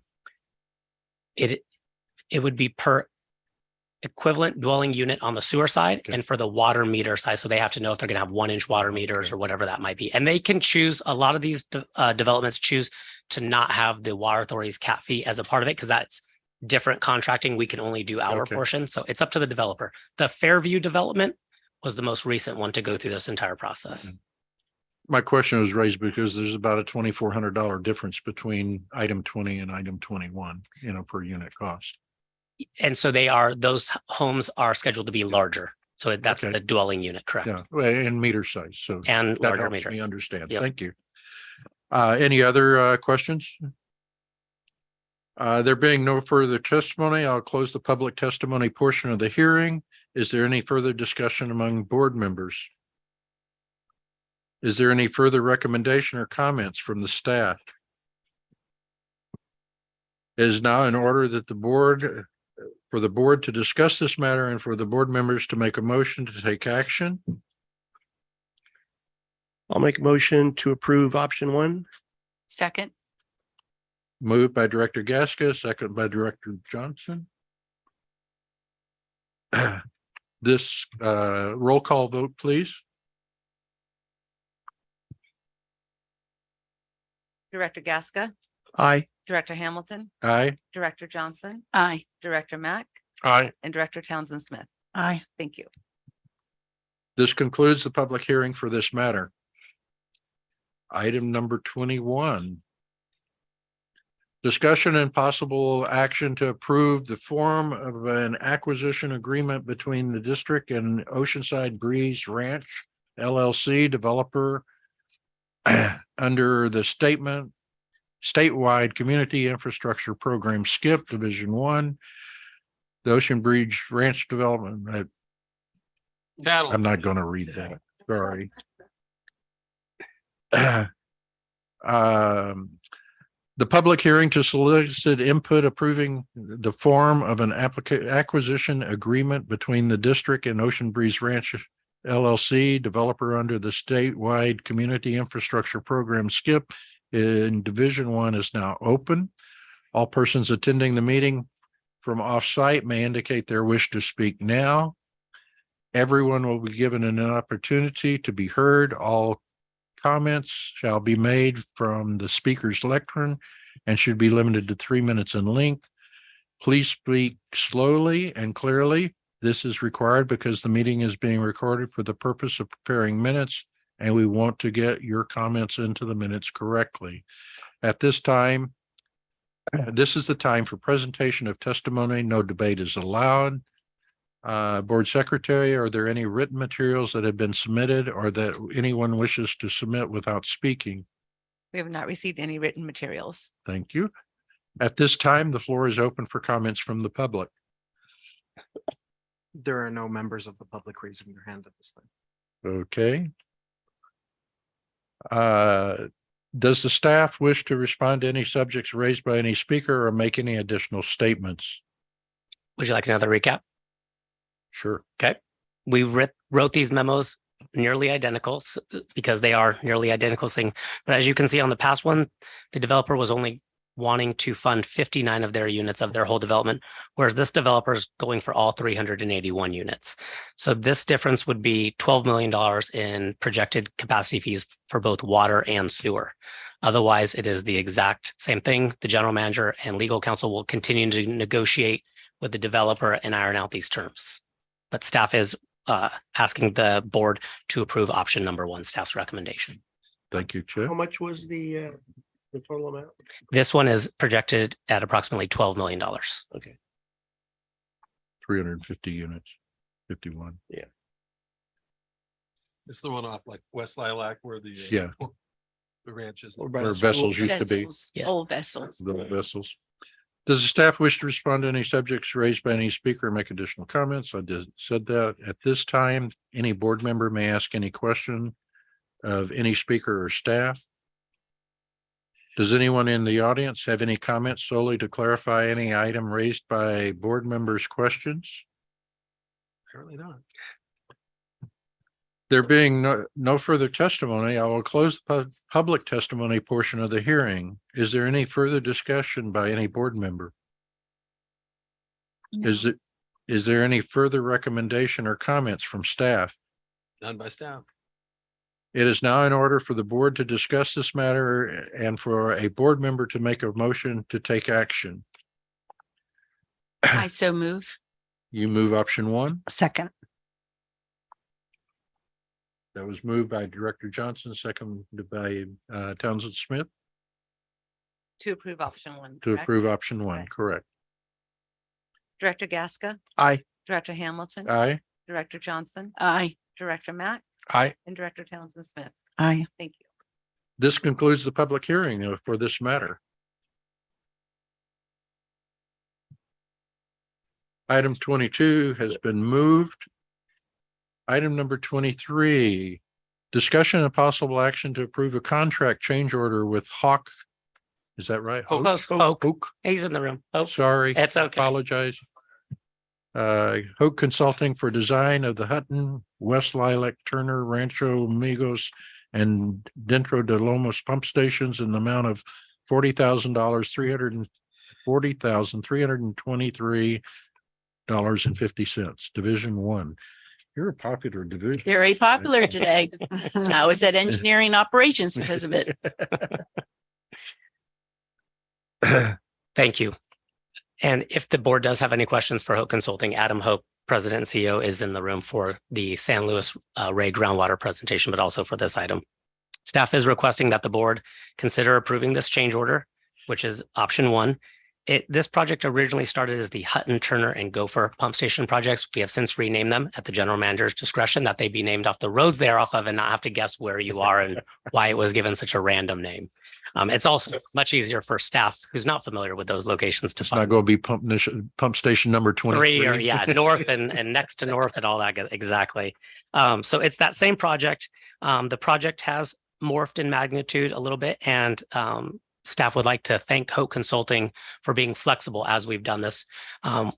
It would be per equivalent dwelling unit on the sewer side and for the water meter side. So they have to know if they're going to have 1-inch water meters or whatever that might be. And they can choose, a lot of these developments choose to not have the water authority's cap fee as a part of it because that's different contracting. We can only do our portion. So it's up to the developer. The Fairview development was the most recent one to go through this entire process. My question was raised because there's about a $2,400 difference between item 20 and item 21, per unit cost. And so those homes are scheduled to be larger. So that's the dwelling unit, correct? Yeah, and meter size. So and that larger helps meter. me understand. Yep. Thank you. Any other questions? There being no further testimony, I'll close the public testimony portion of the hearing. Is there any further discussion among board members? Is there any further recommendation or comments from the staff? It is now in order that for the board to discuss this matter and for the board members to make a motion to take action. I'll make a motion to approve option 1. Second. Moved by Director Gasca, second by Director Johnson. This roll call vote, please. Director Gasca, Aye. Director Hamilton, Aye. Director Johnson, Aye. Director Mack, Aye. and Director Townsend Smith. Aye. Thank you. This concludes the public hearing for this matter. Item number 21. Discussion and possible action to approve the form of an acquisition agreement between the district and Oceanside Breeze Ranch LLC developer under the statewide community infrastructure program SKIP Division 1, the Ocean Breeze Ranch Development. I'm not going to read that. Sorry. The public hearing to solicit input approving the form of an acquisition agreement between the district and Ocean Breeze Ranch LLC, developer under the statewide community infrastructure program SKIP in Division 1 is now open. All persons attending the meeting from off-site may indicate their wish to speak now. Everyone will be given an opportunity to be heard. All comments shall be made from the speaker's lectern and should be limited to 3 minutes in length. Please speak slowly and clearly. This is required because the meeting is being recorded for the purpose of preparing minutes, and we want to get your comments into the minutes correctly. At this time, this is the time for presentation of testimony. No debate is allowed. Board Secretary, are there any written materials that have been submitted or that anyone wishes to submit without speaking? We have not received any written materials. Thank you. At this time, the floor is open for comments from the public. There are no members of the public raising their hand at this time. Okay. Does the staff wish to respond to any subjects raised by any speaker or make any additional statements? Would you like another recap? Sure. Okay. We wrote these memos nearly identical because they are nearly identical thing. But as you can see on the past one, the developer was only wanting to fund 59 of their units of their whole development, whereas this developer is going for all 381 units. So this difference would be $12 million in projected capacity fees for both water and sewer. Otherwise, it is the exact same thing. The general manager and legal counsel will continue to negotiate with the developer and iron out these terms. But staff is asking the board to approve option number 1, staff's recommendation. Thank you, Chair. How much was the total amount? This one is projected at approximately $12 million. Okay. 350 units, 51. Yeah. It's the one off like West Lilac where the Yeah. The ranch is. Or by Where the school. vessels used to be, Yeah. Old vessels. little vessels. Does the staff wish to respond to any subjects raised by any speaker or make additional comments? I just said that. At this time, any board member may ask any question of any speaker or staff. Does anyone in the audience have any comments solely to clarify any item raised by board members' questions? Apparently not. There being no further testimony, I will close the public testimony portion of the hearing. Is there any further discussion by any board member? Is there any further recommendation or comments from staff? None by staff. It is now in order for the board to discuss this matter and for a board member to make a motion to take action. I so move. You move option one. Second. That was moved by Director Johnson, seconded by Townsend Smith To approve option one. to correct? approve option one, Correct. correct? Director Gaska, Aye. Director Hamilton, Aye. Director Johnson, Aye. Director Mack, Aye. and Director Townsend Smith. Aye. Thank you. This concludes the public hearing for this matter. Item 22 has been moved. Item number 23, discussion and possible action to approve a contract change order with Hawk. Is that right? Hoke. He's in the room. Oh, Sorry. it's okay. Apologize. Hoke Consulting for design of the Hutton, West Lilac, Turner, Rancho Amigos, and Dentro de Lomos pump stations in the amount of $40,000, $340,323.50. Division 1. You're a popular division. Very popular today. I was at engineering operations because of it. Thank you. And if the board does have any questions for Hope Consulting, Adam Hope, President and CEO, is in the room for the San Luis Rey groundwater presentation, but also for this item. Staff is requesting that the board consider approving this change order, which is option one. This project originally started as the Hutton, Turner, and Gopher pump station projects. We have since renamed them at the general manager's discretion, that they be named off the roads they are off of and not have to guess where you are and why it was given such a random name. It's also much easier for staff who's not familiar with those locations to It's not find. going to be pump station number 23. Or north and next to north and all that. Exactly. So it's that same project. The project has morphed in magnitude a little bit, and staff would like to thank Hope Consulting for being flexible as we've done this.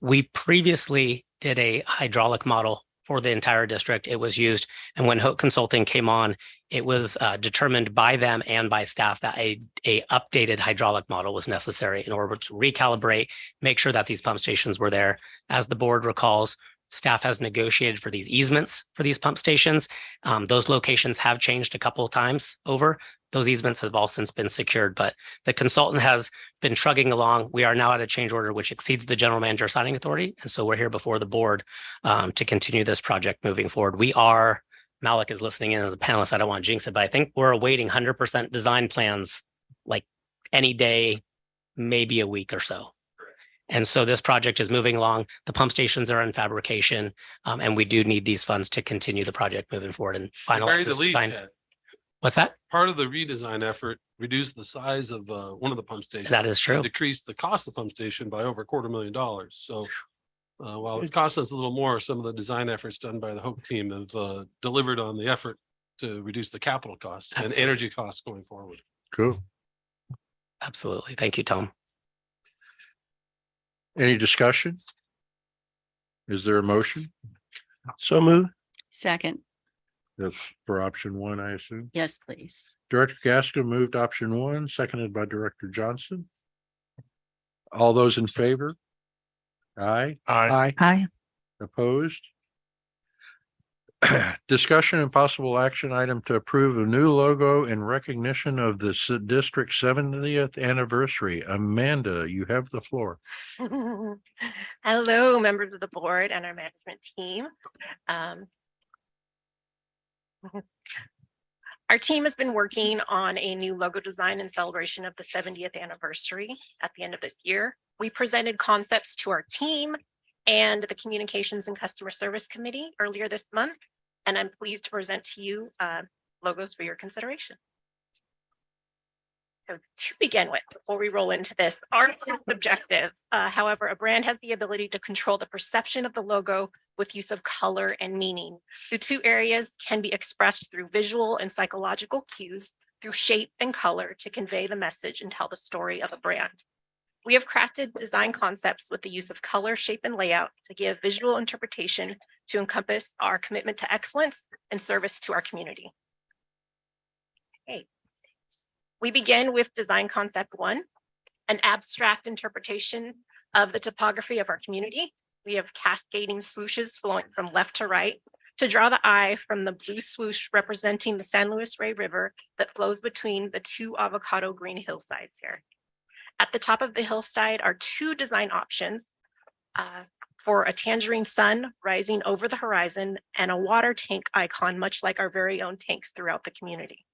We previously did a hydraulic model for the entire district. It was used, and when Hope Consulting came on, it was determined by them and by staff that a updated hydraulic model was necessary in order to recalibrate, make sure that these pump stations were there. As the board recalls, staff has negotiated for these easements for these pump stations. Those locations have changed a couple of times over. Those easements have all since been secured, but the consultant has been trugging along. We are now at a change order which exceeds the general manager signing authority. And so we're here before the board to continue this project moving forward. Malik is listening in as a panelist. I don't want to jinx it, but I think we're awaiting 100% design plans like any day, maybe a week or so. And so this project is moving along. The pump stations are in fabrication, and we do need these funds to continue the project moving forward and finalize this design. What's that? Part of the redesign effort reduced the size of one of the pump stations. That is true. Decreased the cost of the pump station by over $250,000. So while it's cost us a little more, some of the design efforts done by the Hope team have delivered on the effort to reduce the capital cost and Absolutely. energy costs going forward. Cool. Absolutely. Thank you, Tom. Any discussion? Is there a motion? So move. Second. That's for option one, I assume. Yes, please. Director Gaskin moved option one, seconded by Director Johnson. All those in favor? Aye. Aye. Aye. Opposed? Discussion and possible action item to approve a new logo in recognition of the district 70th anniversary. Amanda, you have the floor. Hello, members of the board and our management team. Our team has been working on a new logo design in celebration of the 70th anniversary at the end of this year. We presented concepts to our team and the Communications and Customer Service Committee earlier this month, and I'm pleased to present to you logos for your consideration. So to begin with, before we roll into this, our objective, however, a brand has the ability to control the perception of the logo with use of color and meaning. The two areas can be expressed through visual and psychological cues through shape and color to convey the message and tell the story of a brand. We have crafted design concepts with the use of color, shape, and layout to give visual interpretation to encompass our commitment to excellence and service to our community. Okay. We begin with design concept 1, an abstract interpretation of the topography of our community. We have cascading swooshes flowing from left to right to draw the eye from the blue swoosh representing the San Luis Rey River that flows between the 2 avocado green hillsides here. At the top of the hillside are 2 design options for a tangerine sun rising over the horizon and a water tank icon, much like our very own tanks throughout the community.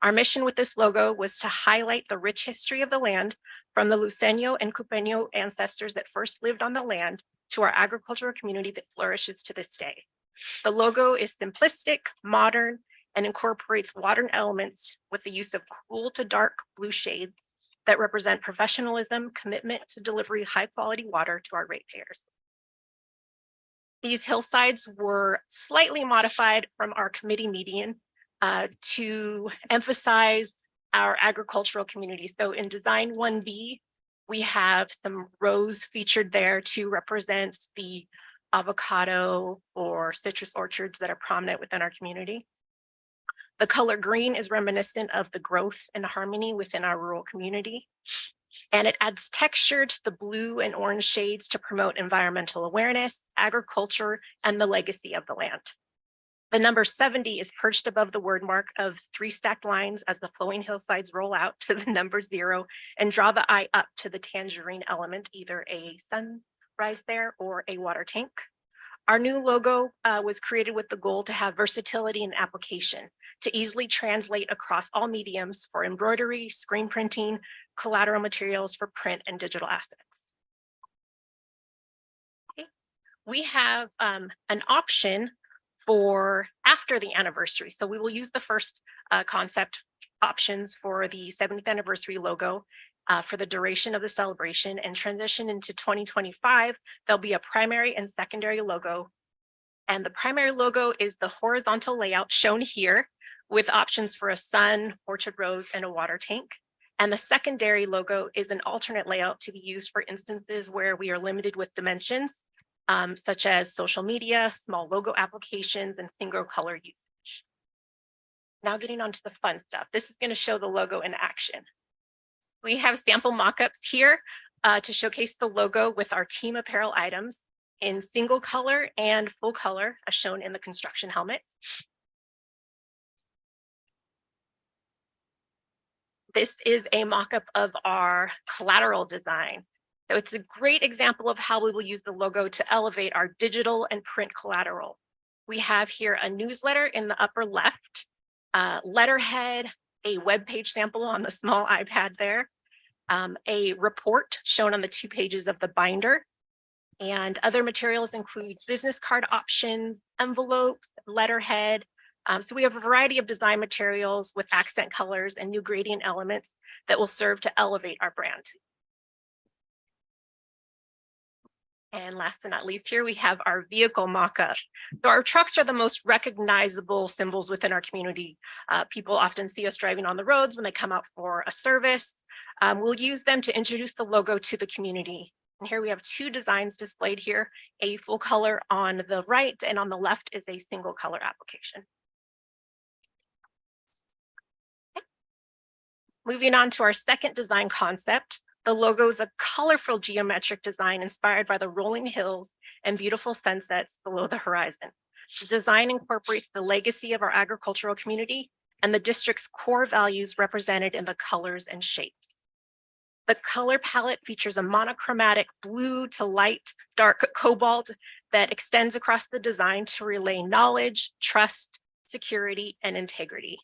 Our mission with this logo was to highlight the rich history of the land from the Luceño and Cupeño ancestors that first lived on the land to our agricultural community that flourishes to this day. The logo is simplistic, modern, and incorporates modern elements with the use of cool to dark blue shades that represent professionalism, commitment to delivery high quality water to our ratepayers. These hillsides were slightly modified from our committee meeting to emphasize our agricultural community. So in design 1B, we have some rows featured there to represent the avocado or citrus orchards that are prominent within our community. The color green is reminiscent of the growth and harmony within our rural community. And it adds texture to the blue and orange shades to promote environmental awareness, agriculture, and the legacy of the land. The number 70 is perched above the word mark of 3 stacked lines as the flowing hillsides roll out to the number 0 and draw the eye up to the tangerine element, either a sunrise there or a water tank. Our new logo was created with the goal to have versatility in application, to easily translate across all mediums for embroidery, screen printing, collateral materials for print and digital assets. Okay. We have an option for after the anniversary. So we will use the first concept options for the 70th anniversary logo for the duration of the celebration and transition into 2025. There'll be a primary and secondary logo. And the primary logo is the horizontal layout shown here with options for a sun, orchard rows, and a water tank. And the secondary logo is an alternate layout to be used for instances where we are limited with dimensions, such as social media, small logo applications, and single color usage. Now getting on to the fun stuff. This is going to show the logo in action. We have sample mock-ups here to showcase the logo with our team apparel items in single color and full color, as shown in the construction helmet. This is a mock-up of our collateral design. So it's a great example of how we will use the logo to elevate our digital and print collateral. We have here a newsletter in the upper left, letterhead, a web page sample on the small iPad there, a report shown on the 2 pages of the binder, and other materials include business card options, envelopes, letterhead. So we have a variety of design materials with accent colors and new gradient elements that will serve to elevate our brand. And last but not least, here we have our vehicle mock-up. So our trucks are the most recognizable symbols within our community. People often see us driving on the roads when they come out for a service. We'll use them to introduce the logo to the community. And here we have 2 designs displayed here, a full color on the right and on the left is a single color application. Okay. Moving on to our second design concept. The logo is a colorful geometric design inspired by the rolling hills and beautiful sunsets below the horizon. The design incorporates the legacy of our agricultural community and the district's core values represented in the colors and shapes. The color palette features a monochromatic blue to light dark cobalt that extends across the design to relay knowledge, trust, security, and integrity.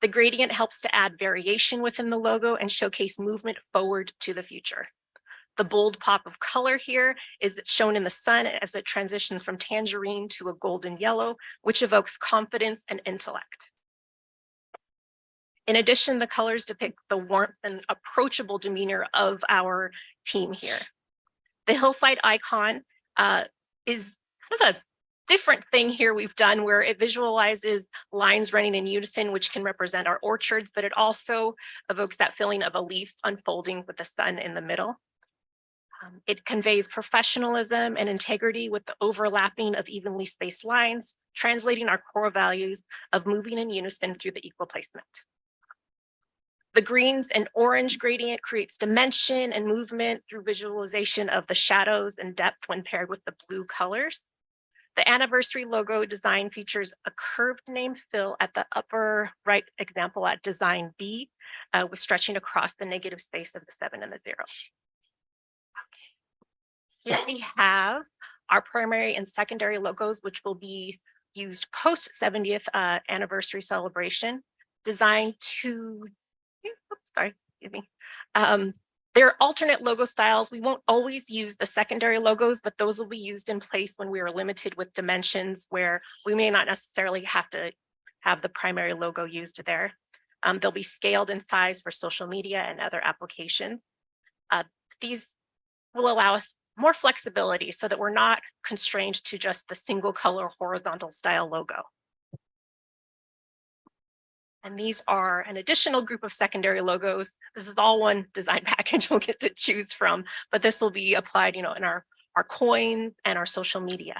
The gradient helps to add variation within the logo and showcase movement forward to the future. The bold pop of color here is shown in the sun as it transitions from tangerine to a golden yellow, which evokes confidence and intellect. In addition, the colors depict the warmth and approachable demeanor of our team here. The hillside icon is kind of a different thing here we've done where it visualizes lines running in unison, which can represent our orchards, but it also evokes that feeling of a leaf unfolding with the sun in the middle. It conveys professionalism and integrity with the overlapping of evenly spaced lines, translating our core values of moving in unison through the equal placement. The greens and orange gradient creates dimension and movement through visualization of the shadows and depth when paired with the blue colors. The anniversary logo design features a curved name fill at the upper right example at design B, with stretching across the negative space of the 7 and the 0. Here we have our primary and secondary logos, which will be used post 70th anniversary celebration, designed to, they're alternate logo styles. We won't always use the secondary logos, but those will be used in place when we are limited with dimensions where we may not necessarily have to have the primary logo used there. They'll be scaled in size for social media and other applications. These will allow us more flexibility so that we're not constrained to just the single color horizontal style logo. And these are an additional group of secondary logos. This is all one design package we'll get to choose from, but this will be applied, in our coins and our social media.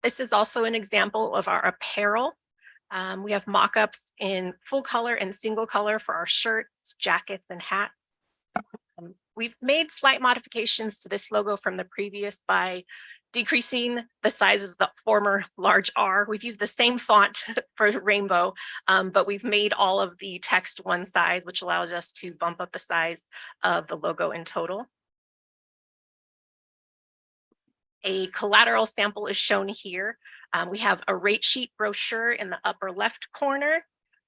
This is also an example of our apparel. We have mock-ups in full color and single color for our shirts, jackets, and hats. We've made slight modifications to this logo from the previous by decreasing the size of the former large R. We've used the same font for rainbow, but we've made all of the text one size, which allows us to bump up the size of the logo in total. A collateral sample is shown here. We have a rate sheet brochure in the upper left corner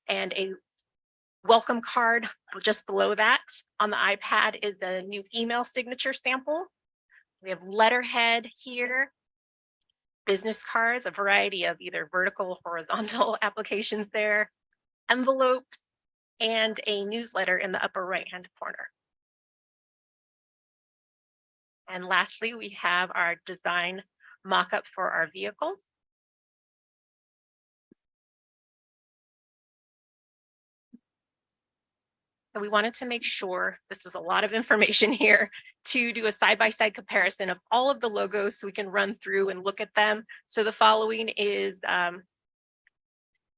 and a welcome card just below that. On the iPad is a new email signature sample. We have letterhead here, business cards, a variety of either vertical or horizontal applications there, envelopes, and a newsletter in the upper right-hand corner. And lastly, we have our design mock-up for our vehicles. So we wanted to make sure, this was a lot of information here, to do a side-by-side comparison of all of the logos so we can run through and look at them. So the following is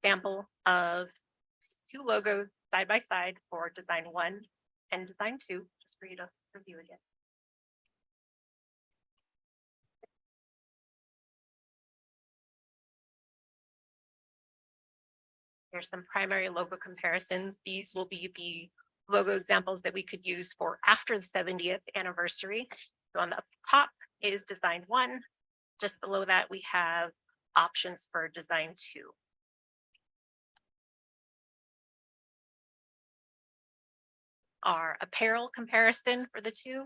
sample of 2 logos side by side for design 1 and design 2, just for you to review again. Here's some primary logo comparisons. These will be the logo examples that we could use for after the 70th anniversary. So on the top is design 1. Just below that, we have options for design 2. Our apparel comparison for the 2.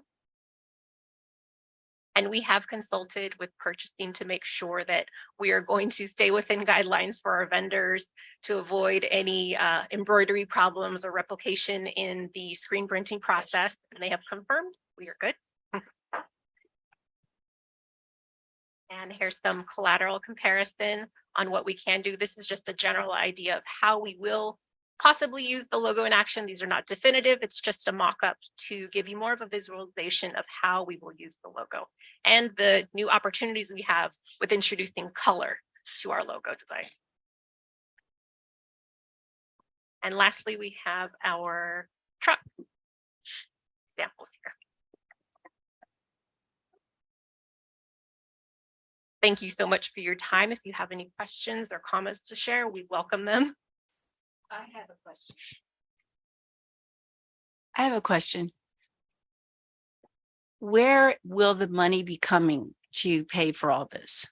And we have consulted with purchasing to make sure that we are going to stay within guidelines for our vendors to avoid any embroidery problems or replication in the screen printing process. And they have confirmed we are good. And here's some collateral comparison on what we can do. This is just a general idea of how we will possibly use the logo in action. These are not definitive. It's just a mock-up to give you more of a visualization of how we will use the logo and the new opportunities we have with introducing color to our logo design. And lastly, we have our truck examples here. Thank you so much for your time. If you have any questions or comments to share, we welcome them. I have a question. I have a question. Where will the money be coming to pay for all this?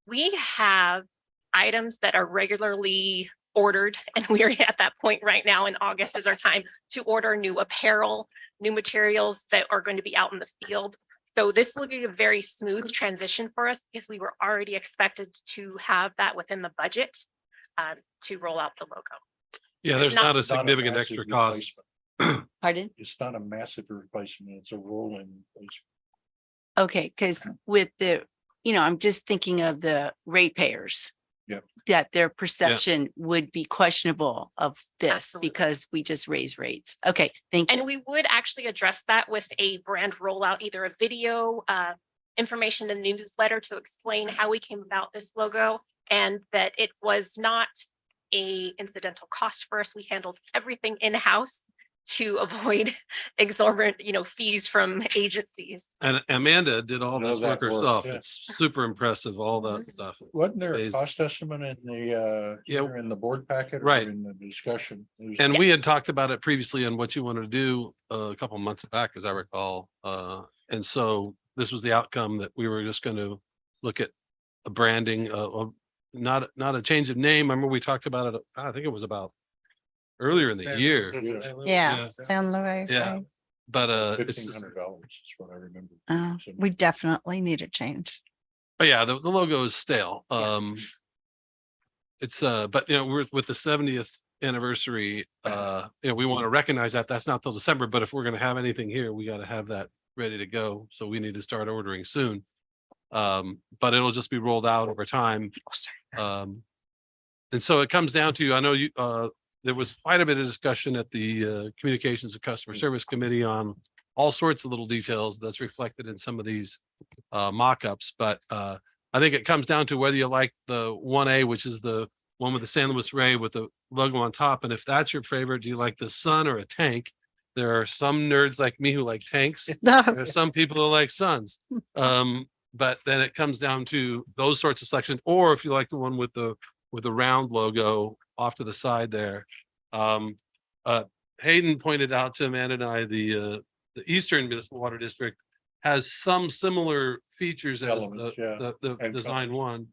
We have items that are regularly ordered, and we are at that point right now. In August is our time to order new apparel, new materials that are going to be out in the field. So this will be a very smooth transition for us because we were already expected to have that within the budget to roll out the logo. Yeah, there's not a significant extra cost. Pardon? It's not a massive replacement, it's a rolling replacement. Okay, because with the, I'm just thinking of the ratepayers. Yep. That their perception would be questionable of this Absolutely. because we just raise rates. Okay, thank you. And we would actually address that with a brand rollout, either a video, information in the newsletter to explain how we came about this logo, and that it was not a incidental cost for us. We handled everything in-house to avoid exorbitant, fees from agencies. And Amanda did all Know this that work work, herself. yeah. It's super impressive, all that stuff. It's Wasn't there a amazing. cost estimate in the, Yeah. either in the board packet? Or Right. in the discussion? It was- And we had talked about it previously and what you wanted to do a couple of months back, as I recall. And so this was the outcome, that we were just going to look at a branding, not a change of name. I remember we talked about it, I think it was about earlier in the year. Yeah, San Luis. Yeah. right? But it's just, $1,500 is what I remember. So- We definitely need a change. but yeah, the logo is stale. It's but we're with the 70th anniversary, we want to recognize that. That's not till December, but if we're going to have anything here, we got to have that ready to go. So we need to start ordering soon. But it'll just be rolled out over time. And so it comes down to, I know you, there was quite a bit of discussion at the Communications and Customer Service Committee on all sorts of little details that's reflected in some of these mock-ups, but I think it comes down to whether you like the 1A, which is the one with the San Luis Rey with the logo on top. And if that's your favorite, do you like the sun or a tank? There are some nerds like me who like tanks. There are some people who like suns. But then it comes down to those sorts of sections, or if you like the one with the round logo off to the side there. Hayden pointed out to Amanda and I, the Eastern Municipal Water District has some similar features as Elements, yeah. the And design one,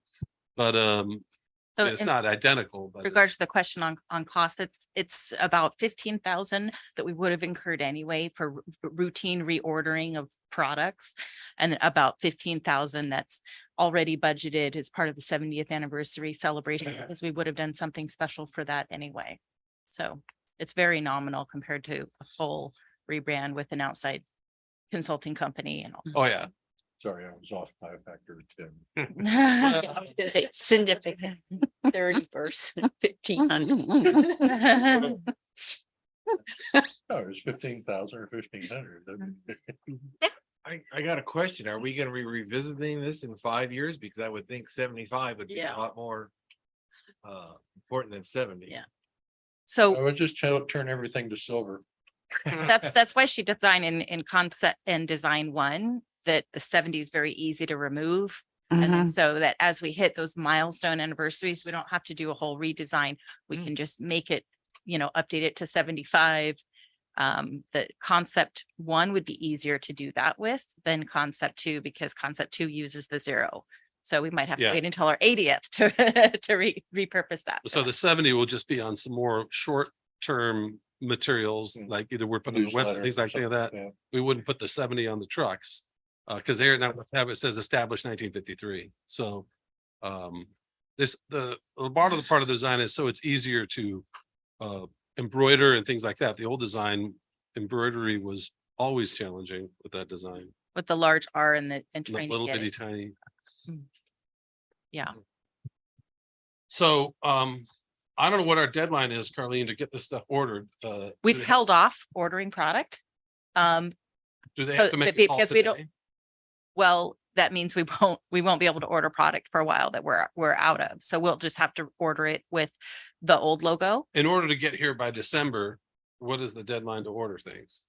but So it's in not identical, but regards to the question on cost, it's about 15,000 that we would have incurred anyway for routine reordering of products. And about 15,000 that's already budgeted as part of the 70th anniversary celebration, because we would have done something special for that anyway. So it's very nominal compared to a full rebrand with an outside consulting company and all. oh yeah. Sorry, I was off by a factor of 10. Yeah, I was gonna say significant, 30%, 1,500. No, it was 15,000 or 1,500. I got a question. Are we gonna be revisiting this in 5 years? Because I would think 75 would be Yeah. a lot more important than 70. Yeah. I So would just turn everything to silver. that's why she designed in concept and design one, that the 70 is very easy to remove. And then so that as we hit those milestone anniversaries, we don't have to do a whole redesign. We can just make it, update it to 75. The concept one would be easier to do that with than concept two, because concept two uses the 0. So we might have to Yeah. wait until our 80th to repurpose that. So the 70 will just be on some more short-term materials, like either we're putting on the website, Newsletter things or like something that. that. We wouldn't put the 70 on the trucks. Because they're not, have it says established 1953. So the bottom part of the design is so it's easier to embroider and things like that. The old design embroidery was always challenging with that design. With the large R and the and The trying to little get bitty it. tiny. Yeah. So I don't know what our deadline is, Carlene, to get this stuff ordered. We've held off ordering product. Do they so have to make a call because we don't- today? Well, that means we won't be able to order product for a while that we're out of. So we'll just have to order it with the old logo. In order to get here by December, what is the deadline to order things?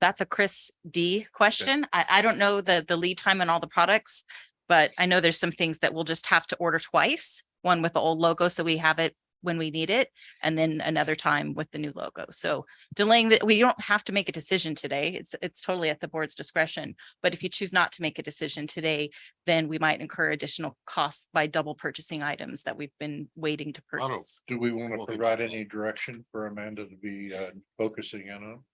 That's a Chris D question. I don't know the lead time on all the products, but I know there's some things that we'll just have to order twice. One with the old logo, so we have it when we need it, and then another time with the new logo. So delaying that, we don't have to make a decision today. It's totally at the board's discretion. But if you choose not to make a decision today, then we might incur additional costs by double purchasing items that we've been waiting to don't- purchase. Do we want Well, to provide any direction for Amanda to be focusing in on?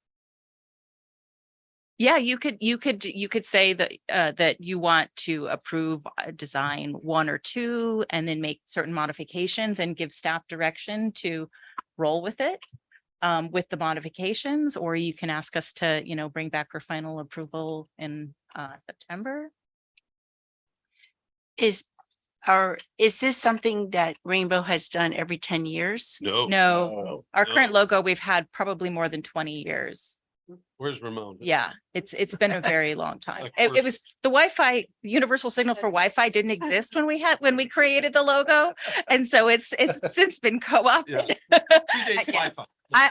Yeah, you could say that that you want to approve design 1 or 2 and then make certain modifications and give staff direction to roll with it. with the modifications, or you can ask us to, bring back for final approval in September. Is this something that Rainbow has done every 10 years? No, our no. current logo, we've had probably more than 20 years. Where's Ramon? Yeah, it's been a very long time. Of It course. was the Wi-Fi, the universal signal for Wi-Fi didn't exist when we created the logo. And so it's since been co-opted. Predates Yeah. Wi-Fi.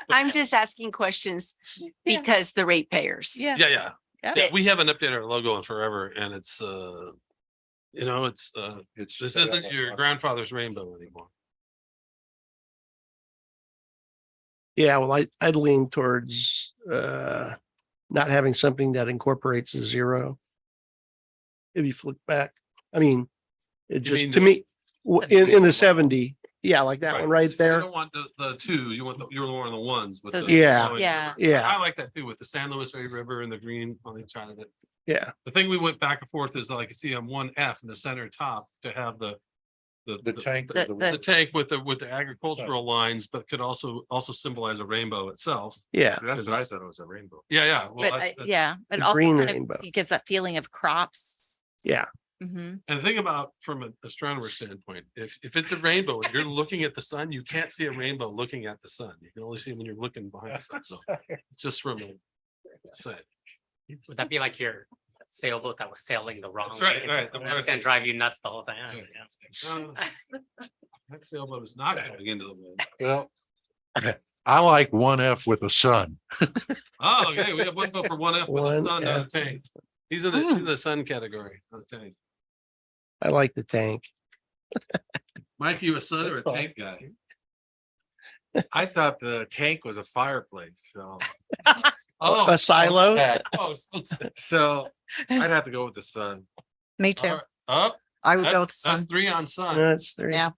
I'm just asking questions Yeah. because the ratepayers. Yeah. Yeah. Yeah. Yeah, we haven't updated our logo in forever and it's, this isn't your grandfather's rainbow anymore. Yeah, well, I'd lean towards not having something that incorporates a zero. If you flip back, I mean, it You mean just, to me, in the 70, yeah, like that one right So there. You don't want the two, you want you're one of the ones. with So the Yeah. flowing Yeah. river. Yeah. I like that too, with the San Luis River and the green on each side of it. Yeah, The thing we went back and forth is like, you see on 1F in the center top to have the tank. the tank with the agricultural lines, but could also symbolize a rainbow itself. yeah. That's what I thought it was a rainbow. Yeah. Well, But that's- yeah, but The also green kind of- rainbow. it gives that feeling of crops. Yeah, Mhm. And the thing about from an astronomer standpoint, if it's a rainbow and you're looking at the sun, you can't see a rainbow looking at the sun. You can only see it when you're looking behind the sun. So it's just from a say. Would that be like your sailboat that was sailing the wrong That's way? right, right. That's gonna drive you nuts the whole time. That sailboat is not going into the wind. Well, I like 1F with a sun. Oh, okay, we have one vote for 1F with a One sun, not a F. tank. He's in the sun category, not a tank. I like the tank. Mike, you a sun or a That's fine. tank guy? I thought the tank was a fireplace, so. Oh, A silo. So I'd have to go with the sun. Me too. Up, I would go with that's the sun. 3 on sun. That's three. Yeah.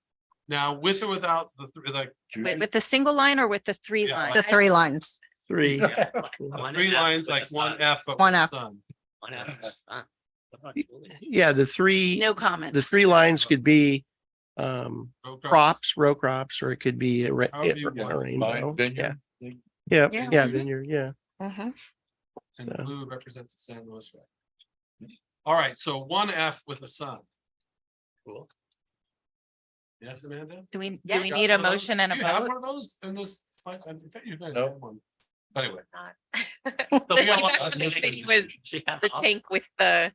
Now, with or without the like With the single line or with the three Yeah, line? The 3 lines. Three. One 3 F lines, with like a one sun. F, but One with a F. sun. One F, that's fine. What about Julie? Yeah, the three, No comment. the three lines could be Row row crops, or it could be a However you want. rainbow. Yeah. Vineyard. Yeah, Yeah. yeah, vineyard, yeah. Mhm. And the So- blue represents the San Luis River. All right, so 1F with a sun. Cool. Yes, Amanda? Do we Got need a one of those? motion and a Do you have vote? one of those in this slides? I thought you guys No. had one. But anyway. The we got one one- F that's thing was she had The up. tank with the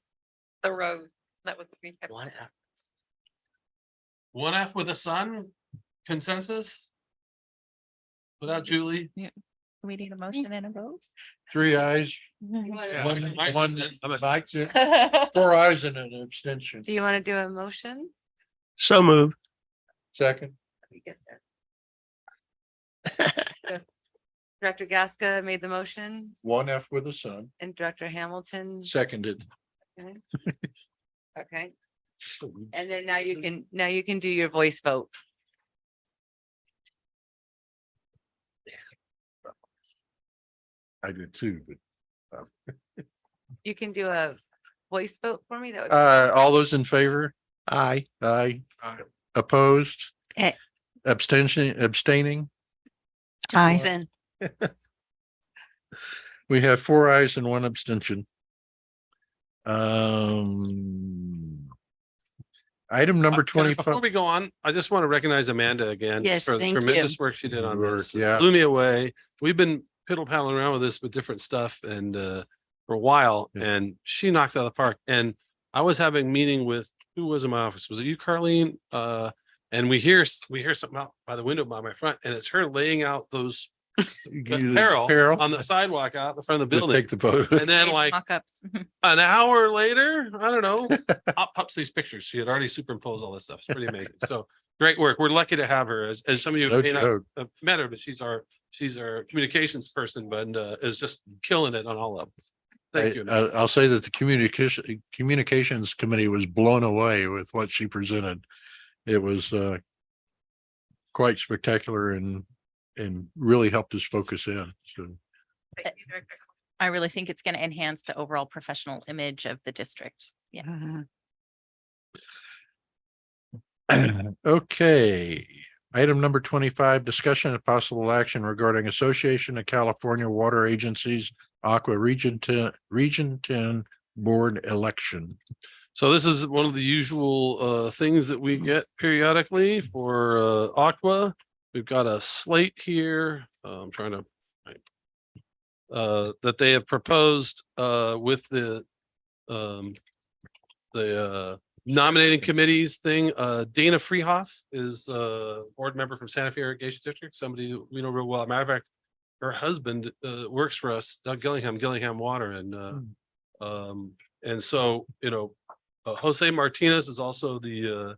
road. That was. One F. 1F with a sun consensus? Without Julie? Do we need a motion and a vote? 3 eyes, Yeah, one, Mike- one, I'm a- Mike, 4 eyes and an abstention. Do you want to do a motion? So move. Second, Let me get there. Director Gasca made the motion 1F with a sun, and Director Hamilton. seconded. Okay. Okay. And then now you can do your voice vote. I did too, but. You can do a voice vote for me. That would. All those in favor? Aye. Aye. Aye. Opposed? Eh. Abstaining? Aye. Johnson. We have 4 ayes and 1 abstention. Item number Can I- Before 25. we go on, I just want to recognize Amanda again. Yes, For the thank you. tremendous work she did on Work, this. yeah. Blew me away. We've been piddle paddling around with this with different stuff and for a while, Yeah. and she knocked it out of the park. And I was having a meeting with, who was in my office? Was it you, Carlene? And we hear something out by the window by my front, and it's her laying out those apparel on the sidewalk out in front of the To building. take the vote. And then like Mock-ups. an hour later, I don't know, up pops these pictures. She had already superimposed all this stuff. It's pretty amazing. So great work. We're lucky to have her as some of you No may not joke. have met her, but she's our communications person, but is just killing it on all levels. Thank you. Amanda. I'll say that the communications committee was blown away with what she presented. It was quite spectacular and really helped us focus in. So, I really think it's going to enhance the overall professional image of the district. Yeah. okay, Item number 25, discussion and possible action regarding Association of California Water Agencies Aqua Region 10 Board election. So this is one of the usual things that we get periodically for Aqua. We've got a slate here. I'm trying to that they have proposed with the nominating committees thing. Dana Freehoff is a board member from Santa Fe Irrigation District, somebody we know real well. Matter of fact, her husband works for us, Doug Gillingham Water, and so Jose Martinez is also the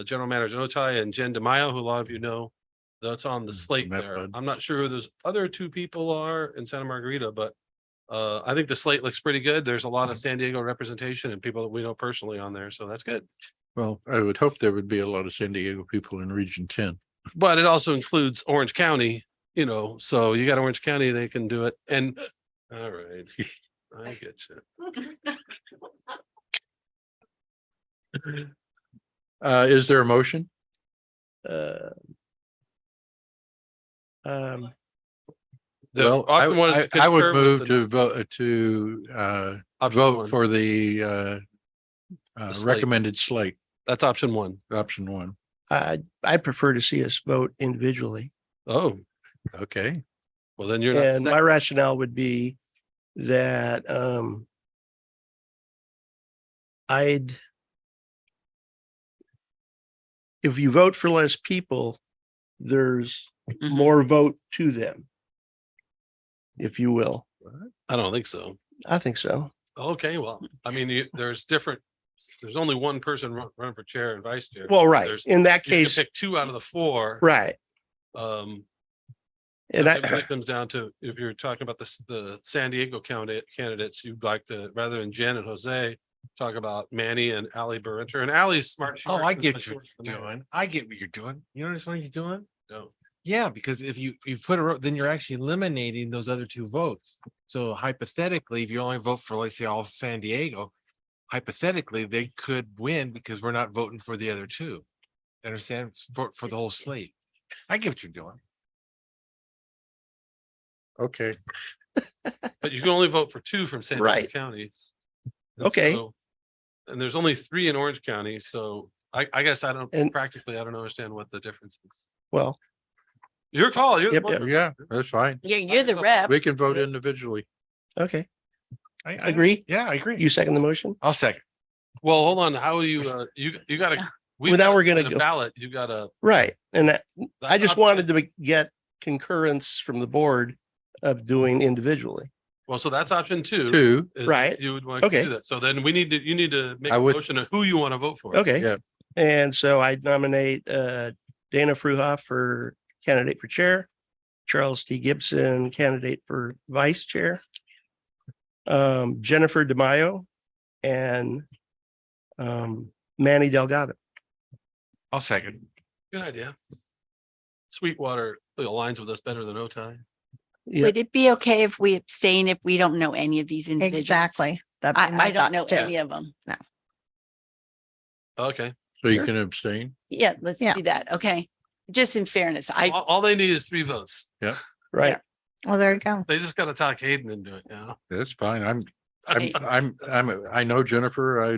general manager at Otay, and Jen DeMaio, who a lot of you know. That's on the slate there. I'm not sure who those other two people are in Santa Margarita, but I think the slate looks pretty good. There's a lot of San Diego representation and people that we know personally on there, so that's good. Well, I would hope there would be a lot of San Diego people in Region 10. But it also includes Orange County, so you got Orange County, they can do it. And all right, I get you. Is there a motion? Well, I would move to vote for the slate. recommended slate. That's option one. Option one. I prefer to see us vote individually. Oh, okay. Well, then you're not. And my rationale would be that if you vote for less people, there's more vote to them, if you will. I don't think so. I think so. Okay, well, I mean, there's only one person running for chair and vice chair. Well, right. In that You can case, pick 2 out of the 4. right. And And it comes down to, if you're talking about the San Diego candidates, you'd like to, rather than Jen and Jose, talk about Manny and Ali Barrenter. And Ali's smart. She Oh, works I in get special what works you're for the mayor. doing. I get what you're doing. You notice what he's doing? No. Yeah, because if you put then you're actually eliminating those other 2 votes. So hypothetically, if you only vote for, let's say, all San Diego, hypothetically, they could win because we're not voting for the other 2. Understand? For the whole slate. I get what you're doing. Okay. But you can only vote for 2 from San Diego Right. County. And Okay. And there's only 3 in Orange County, so I guess I don't And- understand what the difference is. well, Your call. You're the Yep, one. yep. Yeah, that's fine. You're the rep. We can vote individually. okay. I Agree? Yeah, I agree. You second the motion? I'll second. Well, hold on. How do you, you gotta. Yeah. We've Well, now got we're to gonna submit a go- ballot. You gotta. Right. And I that's just option- wanted to get concurrence from the board of doing individually. Well, so that's option 2. 2. is Right. You would want to Okay. do that. So then you need to make I a would- motion of who you want to vote for. Okay. Yeah. And so I nominate Dana Fruhoff for candidate for chair, Charles T. Gibson, candidate for vice chair, Jennifer DeMaio, and Manny Delgado. I'll second. Good idea. Sweetwater aligns with us better than Otay. Yeah, Would it be okay if we abstain if we don't know any of these individuals? Exactly. That'd be my I don't know thoughts too. any of them. Okay. So you Sure. can abstain. Yeah, let's Yeah. do that. Okay. Just in fairness, All they need is 3 votes. right. Well, there you go. They just gotta talk Hayden into it now. That's fine. Okay. I know Jennifer. I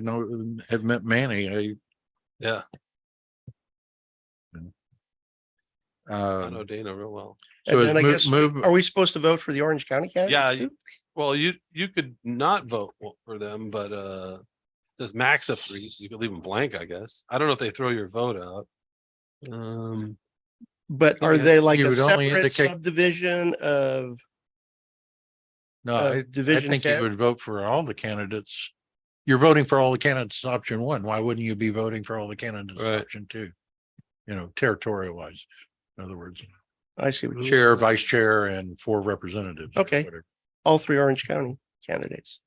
have met Manny. Yeah, I So know Dana real well. And it's then I guess, move. are we supposed to vote for the Orange County candidate? Yeah, too? well, you could not vote for them, but there's max of 3, so you could leave them blank, I guess. I don't know if they throw your vote out. But are Okay. they like You a would only separate indicate- subdivision of No, uh, I Division think you 10? would vote for all the candidates. You're voting for all the candidates, option 1. Why wouldn't you be voting for all the candidates, Right. option 2? Territorial wise, in other words, I see. what you- chair, vice chair, and 4 representatives. or Okay. whatever. All 3 Orange County candidates.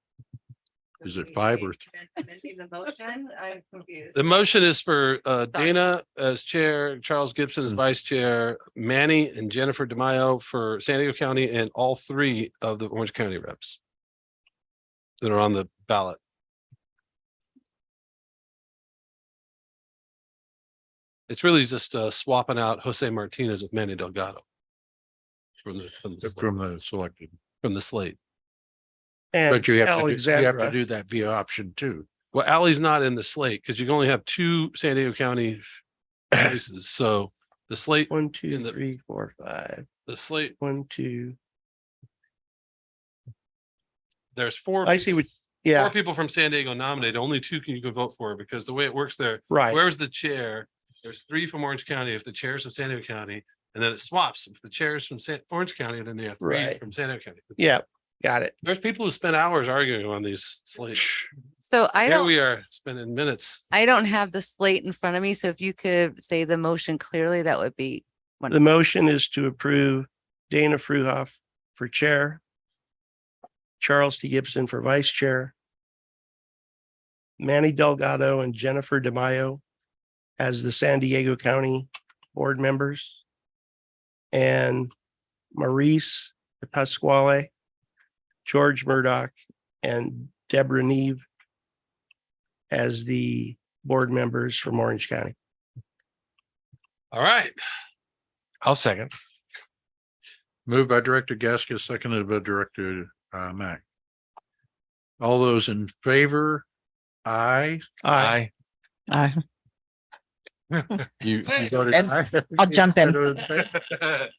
Is it 5 or 3? The motion, I'm confused. The motion is for Dana as chair, Charles Gibson as vice chair, Manny and Jennifer DeMaio for San Diego County, and all 3 of the Orange County reps that are on the ballot. It's really just swapping out Jose Martinez with Manny Delgado. From the selected. from the slate. And But you have to to Alexandra, do that via option 2. Well, Ali's not in the slate because you can only have 2 San Diego County races. So the slate, 1, 2, in the- 3, 4, 5, the slate, 1, 2. there's 4. I see what, 4 yeah, people from San Diego nominated. Only 2 you can vote for because the way it works there, right. where's the chair? There's 3 from Orange County. If the chair's from San Diego County, and then it swaps. If the chair's from Orange County, then you have 3 Right. from San Diego County. Yeah, got it. There's people who spend hours arguing on these slates. So I Here don't, we are spending minutes. I don't have the slate in front of me. So if you could say the motion clearly, that would be The wonderful. motion is to approve Dana Fruhoff for chair, Charles T. Gibson for vice chair, Manny Delgado and Jennifer DeMaio as the San Diego County board members, and Maurice Pasquale, George Murdoch, and Deborah Neve as the board members from Orange County. All right. I'll second. Moved by Director Gaskus, seconded by Director Mack. All those in favor? Aye. Aye. Aye. You voted And aye. I'll jump in.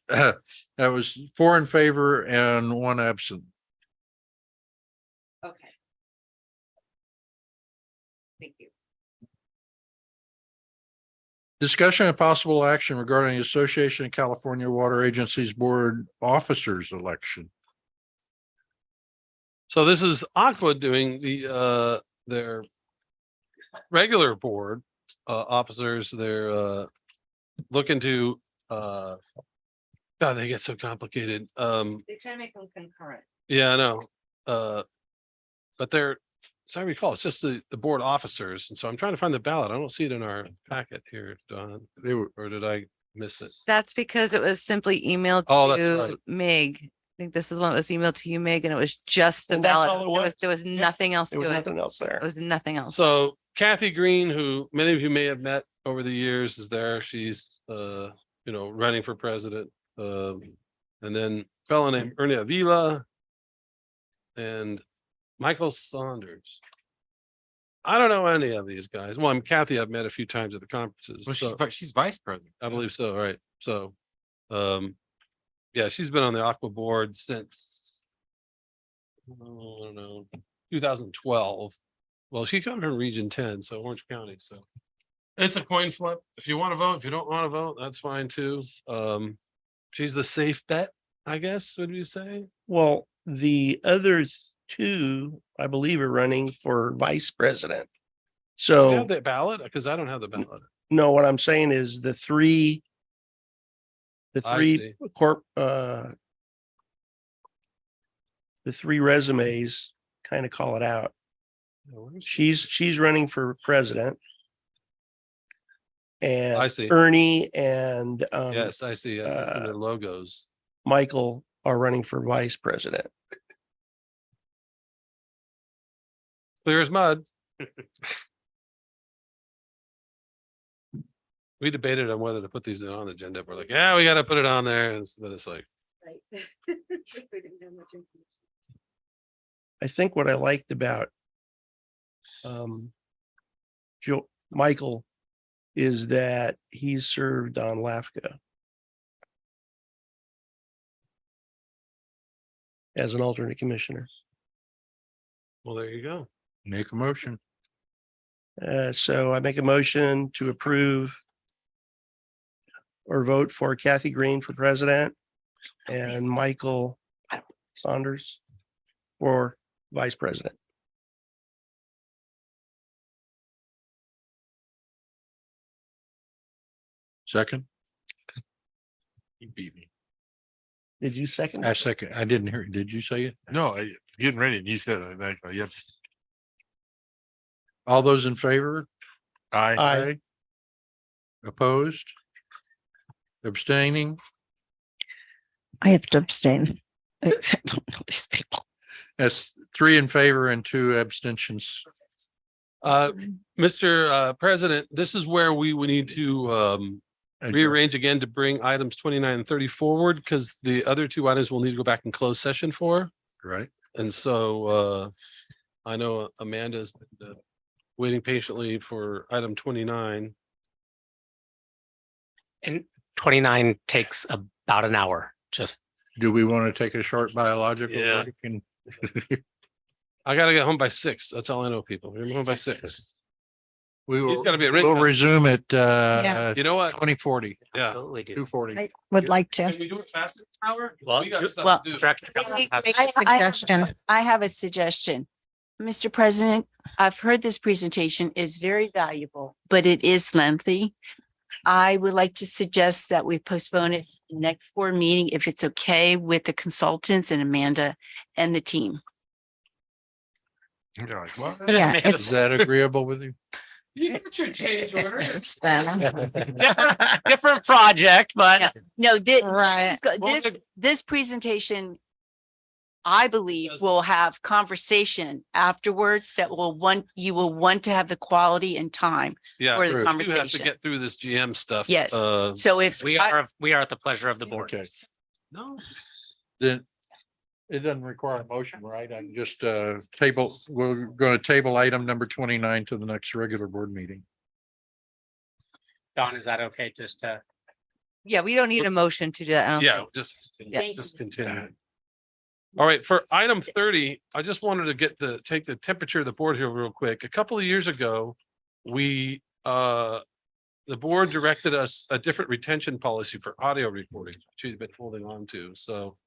That was 4 in favor and 1 absent. Okay. Thank you. Discussion and possible action regarding the Association of California Water Agencies Board Officers election. So this is Aqua doing the their regular board officers. They're looking to God, they get so complicated. They try to make them concurrent. Yeah, I know. But they're, as I recall, it's just the board officers. And so I'm trying to find the ballot. I don't see it in our packet here, Don. They were, Or did I miss it? That's because it was simply emailed Oh, that's to right. Meg. I think this is when it was emailed to you, Meg, and it was just the And that's ballot. all it was? There was nothing else There to was it. nothing else there. It was nothing else. So Kathy Green, who many of you may have met over the years, is there. She's running for president. And then a fellow named Ernie Avila and Michael Saunders. I don't know any of these guys. Well, I'm Kathy, I've met a few times at the conferences. Well, So she's vice president. I believe so, right? So, yeah, she's been on the Aqua board since, I don't know, 2012. Well, she comes from Region 10, so Orange County, so. It's a coin flip. If you want to vote, if you don't want to vote, that's fine too. She's the safe bet, I guess, would you say? Well, the other 2, I believe, are running for vice president. Do you So, have the ballot? Because I don't have the ballot. no, what I'm saying is the 3 I see. the 3 resumes kind of call it out. She's running for president. I And see. Ernie and Yes, I see. I see their logos. Michael are running for vice president. Clear as mud. We debated on whether to put these on the agenda. We're like, yeah, we got to put it on there. But it's like, I think what I liked about Michael is that he's served on LAFCO as an alternate commissioner. well, there you go. Make a motion. So I make a motion to approve or vote for Kathy Green for president and Michael Saunders for vice president. Second? You beat me. Did you second? I second. I didn't hear. Did you say it? No, I getting ready. And you said it. Like, yep. All those in favor? Aye. Aye. Opposed? Abstaining? I have to abstain. I don't know these people. That's 3 in favor and 2 abstentions. Mr. President, this is where we would need to Adjourn. rearrange again to bring items 29 and 30 forward because the other two items will need to go back in closed session for. Right. And so I know Amanda's been waiting patiently for item 29. And 29 takes about an hour, just. Do we want to take a short biological Yeah. break? And I gotta get home by 6. That's all I know, people. We're home by 6. we He's will, gotta be at we'll Ring. resume at You know what? 2040, Yeah. Absolutely do. 240. I would like to. Can we do it faster? Hour? Well, We got stuff well, to do. Director Make has- a suggestion. I have a suggestion. Mr. President, I've heard this presentation is very valuable, but it is lengthy. I would like to suggest that we postpone it to the next board meeting if it's okay with the consultants and Amanda and the team. Yeah, Is that agreeable with you? You got your change order. It's better. Different project, but No, Right. this presentation, I believe, will have conversation afterwards that you will want to have the quality and time Yeah. for we the do have to conversation. get through this GM stuff. Yes. Uh, So if we are at the pleasure of the board. Okay. No. Then it doesn't require a motion, right? I'm just table, we're going to table item number 29 to the next regular board meeting. Don, is that okay? Just Yeah, we don't need a motion to do that. I don't Yeah, think. just continue. All right, for item 30, I just wanted to take the temperature of the board here real quick. A couple of years ago, we the board directed us a different retention policy for audio recordings, which we've been holding on to. So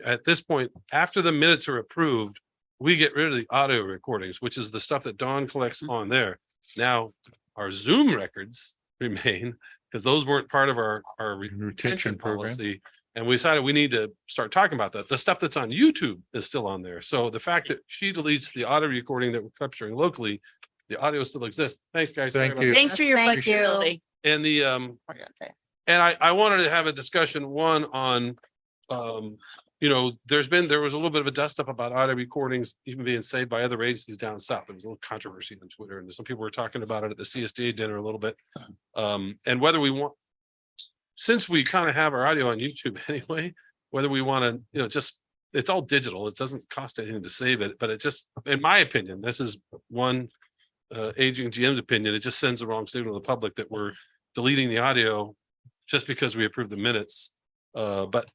at this point, after the minutes are approved, we get rid of the audio recordings, which is the stuff that Dawn collects on there. Now, our Zoom records remain because those weren't part of our retention program. policy. And we decided we need to start talking about that. The stuff that's on YouTube is still on there. So the fact that she deletes the audio recording that we're capturing locally, the audio still exists. Thanks, guys. Sorry Thank about you. that. thanks for your Thank you. flexibility. And the and I wanted to have a discussion on there was a little bit of a dust up about audio recordings even being saved by other agencies down south. There was a little controversy on Twitter and some people were talking about it at the CSDA dinner a little bit. And whether we want, since we kind of have our audio on YouTube anyway, whether we want to, just, it's all digital. It doesn't cost anything to save it, but it just, in my opinion, this is one aging GM's opinion, it just sends the wrong signal to the public that we're deleting the audio just because we approved the minutes. But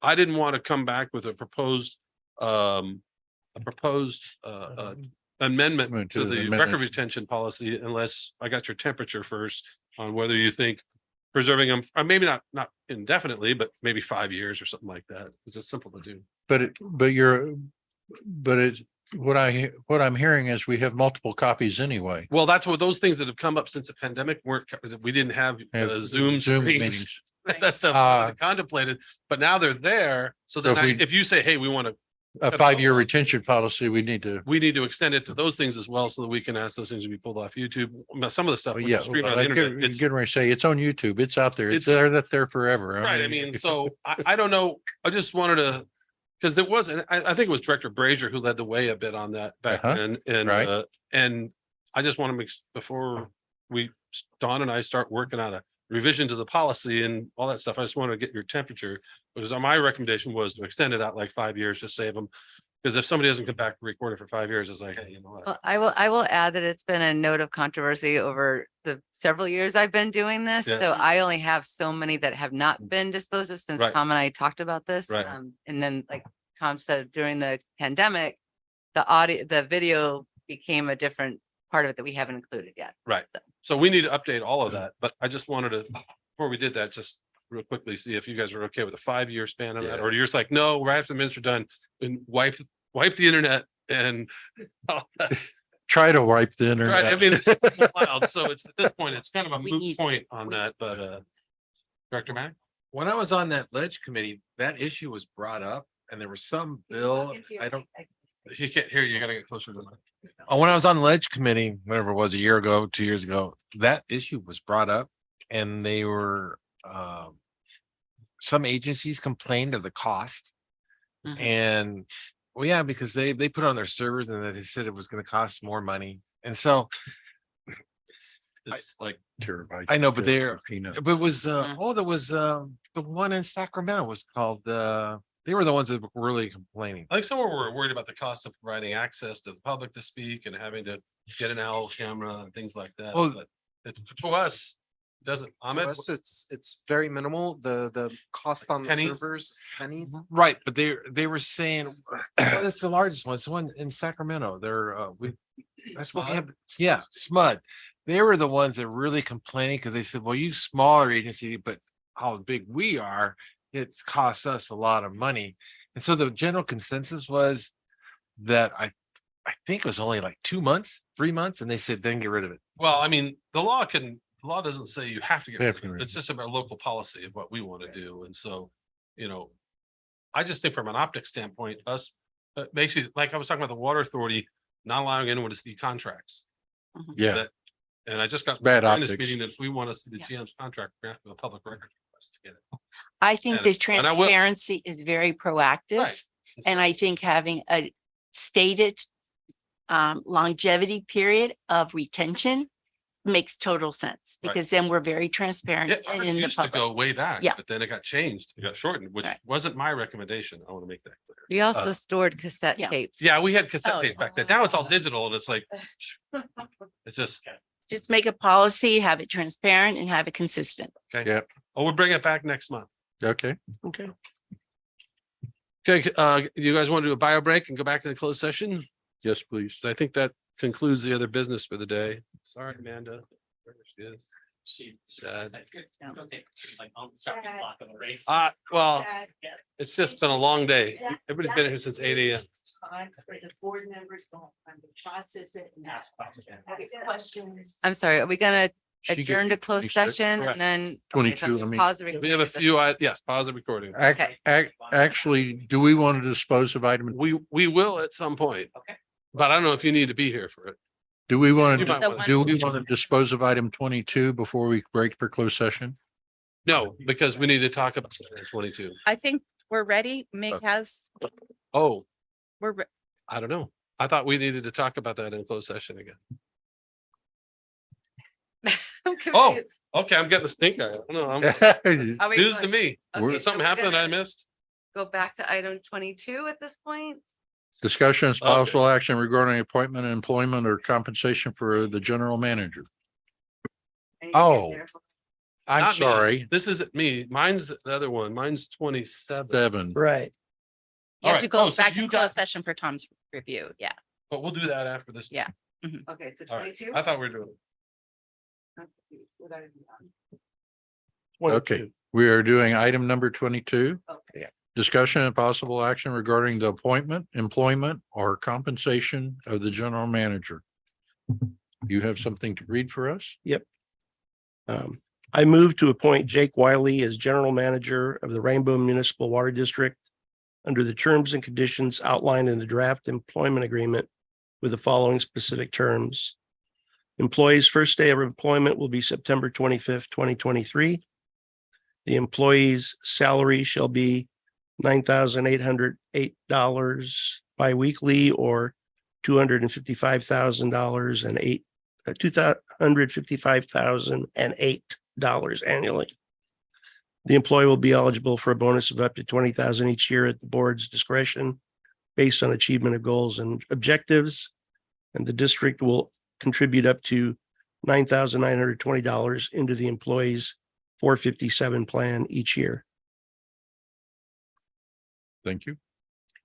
I didn't want to come back with a proposed amendment to the record retention policy unless I got your temperature first on whether you think preserving them, or maybe not indefinitely, but maybe 5 years or something like that, because it's simple to do. What I'm hearing is we have multiple copies anyway. Well, that's what those things that have come up since the pandemic weren't, we didn't have Zoom screens. meetings. That stuff wasn't contemplated, but now they're there. So then if we- if you say, hey, we want to, A 5-year retention policy, we need to. extend it to those things as well, so that we can ask those things to be pulled off YouTube. Now, some of the stuff we Yeah, can stream on I'm the internet. getting It's ready to say it's on YouTube. It's out there. It's It's- there forever. right. I mean, so I don't know. I just wanted to, because there was, and I think it was Director Brazier who led the way a bit on that back then. And Right. And I just want to make before Dawn and I start working on a revision to the policy and all that stuff. I just want to get your temperature, because my recommendation was to extend it out like 5 years to save them. Because if somebody doesn't come back and record it for 5 years, it's like, hey, you know what? Well, I will add that it's been a note of controversy over the several years I've been doing this. Yeah. So I only have so many that have not been disposed of since Right. Tom and I talked about this. Right. And then like Tom said, during the pandemic, the video became a different part of it that we haven't included yet. Right. So we need to update all of that, but I just wanted to, before we did that, just real quickly, see if you guys are okay with a 5-year span on that, or you're just like, no, right after the minutes are done, and wipe the internet and. Try to wipe the Right, internet. I mean, it's wild. So it's, at this point, it's kind of a moot point on that, but Director Mack? When I was on that ledge committee, that issue was brought up and there was some bill, I don't, You can't hear, you gotta get closer to the mic. oh, when I was on the ledge committee, whatever it was, a year ago, 2 years ago, that issue was brought up and they were, some agencies complained of the cost. And, well, yeah, because they put on their servers and they said it was gonna cost more money. And so it's like, Terabyte I know, but they're, peanut. but it was, there was, the one in Sacramento was called, they were the ones that were really complaining. I think some were worried about the cost of providing access to the public to speak and having to get an owl camera and things like that. Well- But it's to us, doesn't, To Ahmed, us, it's very minimal. The cost on the Pennies? servers, pennies. Right, but they were saying, well, it's the largest one, it's the one in Sacramento, that's what we have, yeah, SMUD. They were the ones that really complaining, because they said, well, you smaller agency, but how big we are, it's cost us a lot of money. And so the general consensus was that I think it was only like 2 months, 3 months, and they said, then get rid of it. well, I mean, the law doesn't say you have to get, They rid have to of get it. rid It's just about local policy of what we want to do. And so, you know, I just think from an optics standpoint, us, basically, like I was talking about the water authority, not allowing anyone to see contracts. Yeah, That- And I just got Bad in this optics. meeting that if we want to see the GM's contract, we have to have a public record request to get it. I think And- this and I will- transparency is very proactive. Right. And I think having a stated longevity period of retention makes total sense, Right. because then we're very transparent Yeah, and ours in the used to public. go way back, Yeah. but then it got changed, it got shortened, which Right. wasn't my recommendation. I want to make that clear. We also Uh, stored cassette Yeah. tapes. Yeah, we had cassette Oh, tapes back then. Now it's all digital and it's like, it's just, Just make a policy, have it transparent and have it consistent. okay. Yep. Oh, we'll bring it back next month. okay. Okay. Okay, you guys want to do a bio break and go back to the closed session? Yes, please. So I think that concludes the other business for the day. Sorry, Amanda. There she is. Sad. Well, it's just been a long day. Everybody's been here since 8 a.m. Time for the board members to process it and ask questions. I'm sorry, are we gonna She get adjourn to closed 26, session correct. and then? 22, I mean. Pause the We have a recording. few, yes, pause the recording. Actually, do we want to dispose of item? We will at some point. Okay. But I don't know if you need to be here for it. Do we want You might to, wanna- do we want to dispose of item 22 before we break for closed session? No, because we need to talk about 22. I think we're ready. Meg has, Oh, we're, I don't know. I thought we needed to talk about that in closed session again. Oh, okay, I'm getting the stink eye. I don't know. Are we News to going- me. Okay, Did so something we're happen that I gonna missed? Go back to item 22 at this point? Discussion and possible action regarding appointment, employment, or compensation for the general manager. I need to get Oh. there. I'm Not me. sorry, This isn't me. Mine's the other one. Mine's 27. 7. Right. you have Alright. to go Oh, so back you in got- closed session for Tom's review. Yeah. But we'll do that after this. Yeah. Okay, so All right. 22? I thought we were doing it. Okay, we are doing item number 22. Okay. Discussion and possible action regarding the appointment, employment, or compensation of the general manager. You have something to read for us? I move to appoint Jake Wiley as General Manager of the Rainbow Municipal Water District under the terms and conditions outlined in the draft employment agreement with the following specific terms. Employee's first day of employment will be September 25th, 2023. The employee's salary shall be $9,808 biweekly or $255,000 and $255,008 annually. The employee will be eligible for a bonus of up to $20,000 each year at the board's discretion based on achievement of goals and objectives. And the district will contribute up to $9,920 into the employee's 457 plan each year. Thank you.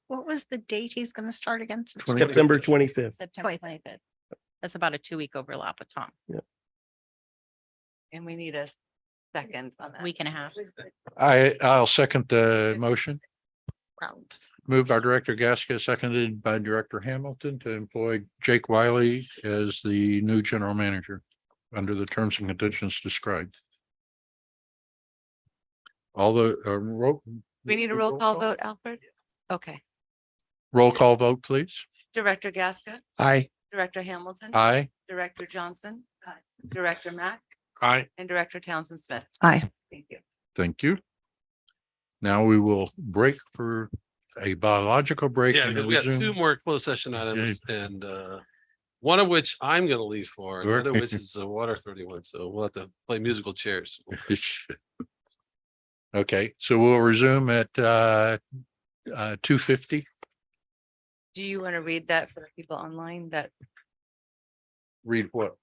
What was the date he's gonna start again? September 25th. September 25th. That's about a 2-week overlap with Tom. And we need a second on that. Week and a half. I'll second the motion. Moved by Director Gaskin, seconded by Director Hamilton to employ Jake Wiley as the new general manager under the terms and conditions described. All the We need a roll call vote, Alfred? Okay. roll call vote, please. Director Gasca, Aye. Director Hamilton. Aye. Director Johnson. Director Mack Aye. and Director Townsend Smith. Aye. Thank you. Thank you. Now we will break for a biological break. Yeah, and because we got resume. 2 more closed session items and one of which I'm gonna leave for, Sure. another which is a water authority one, so we'll have to play musical chairs. Okay, so we'll resume at 2:50. Do you want to read that for the people online that Read what?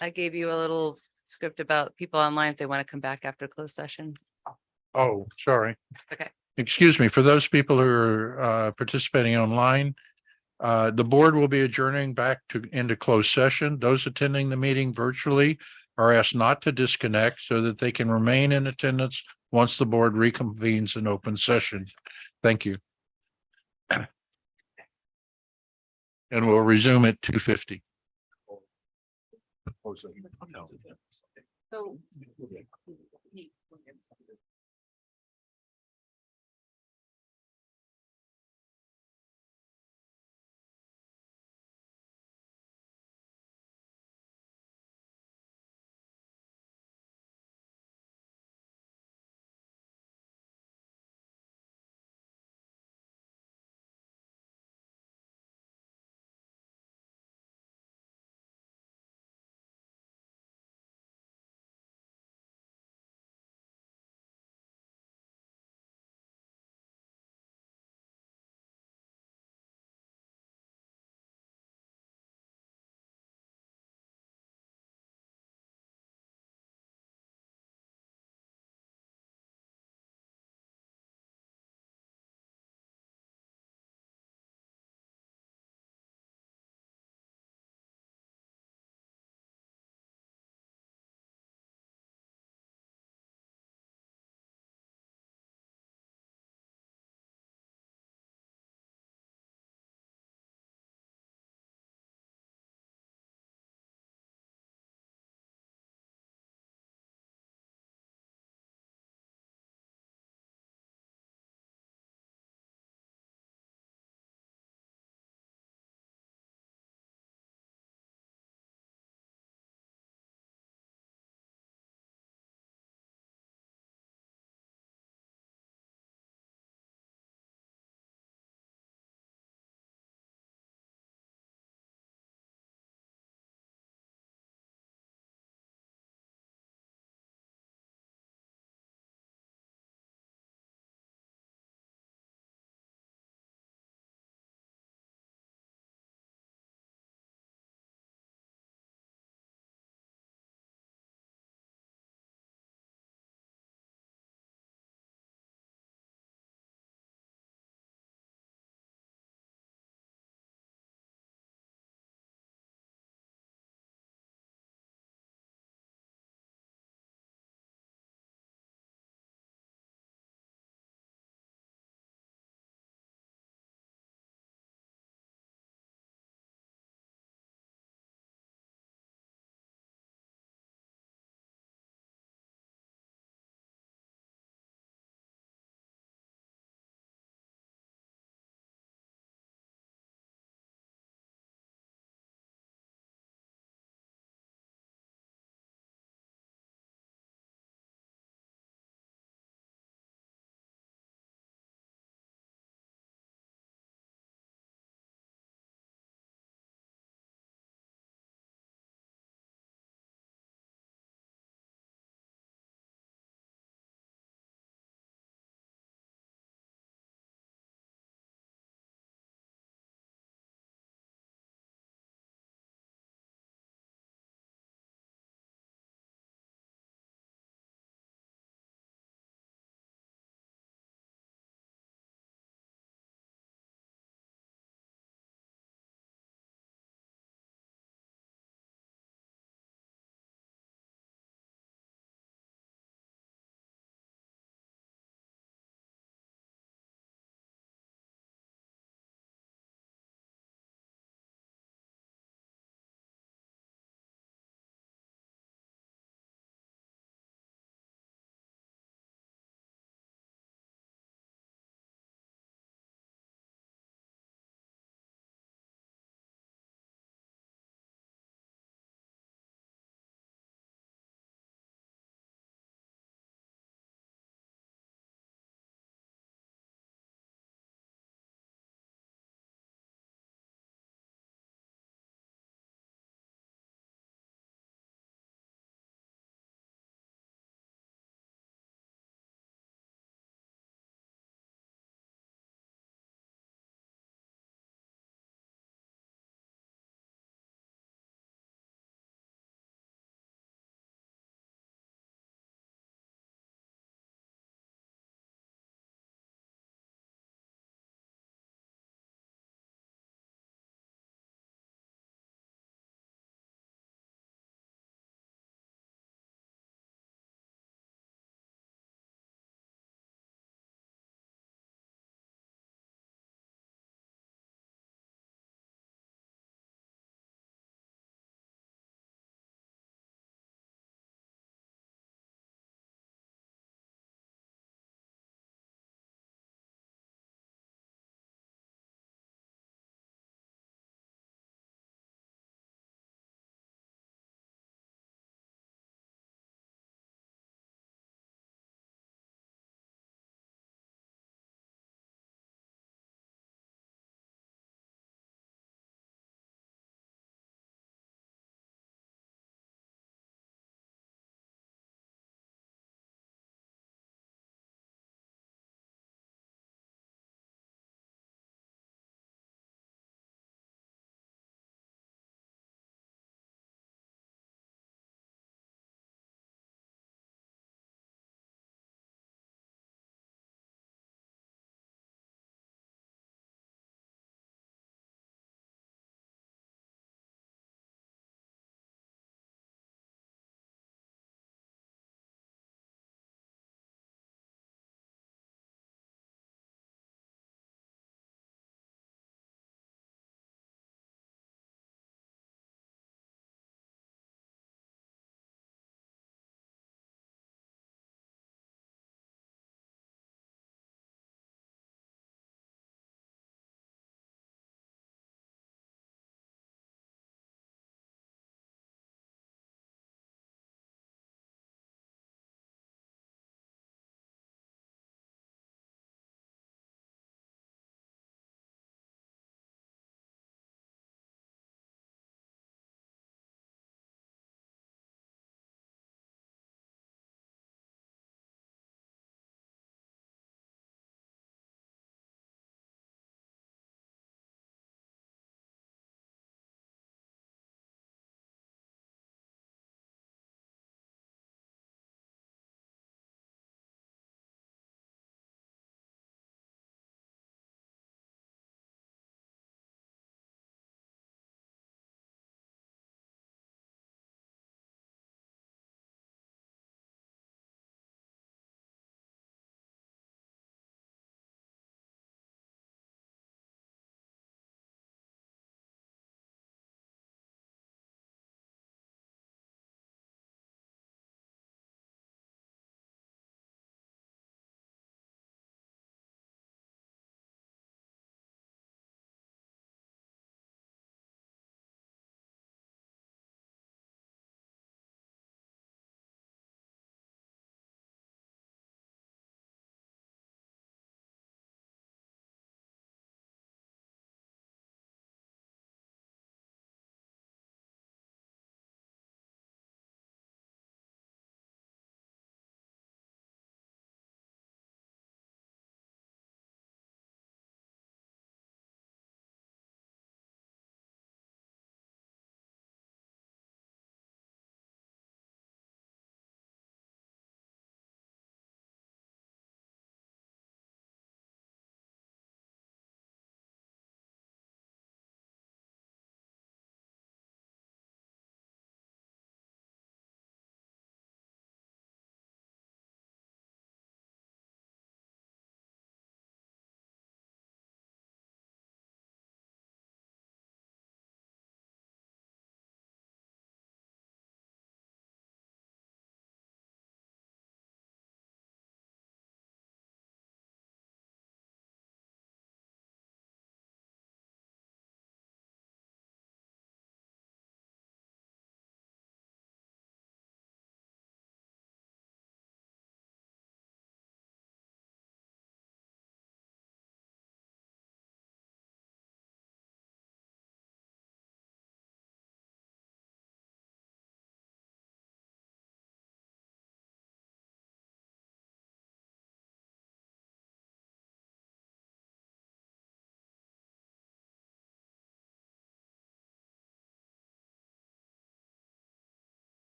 I gave you a little script about people online if they want to come back after closed session? Oh, sorry. Okay. Excuse me, for those people who are participating online, the board will be adjourning back into closed session. Those attending the meeting virtually are asked not to disconnect so that they can remain in attendance once the board reconvenes in open session. Thank you. And we'll resume at 2:50. So.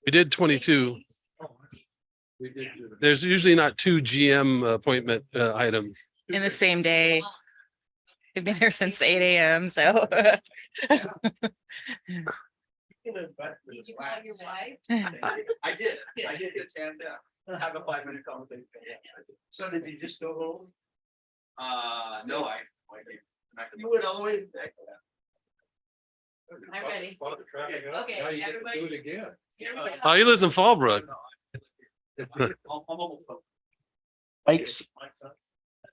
We did 22. There's usually not two GM appointment items. In the same day. We've been here since 8 a.m. So. I did get a chance to have a 5-minute conversation. So did you just go home? No, you went all the way back. I'm ready. Okay, now you get to do it again. Oh, he lives in Fallbrook. Mike's.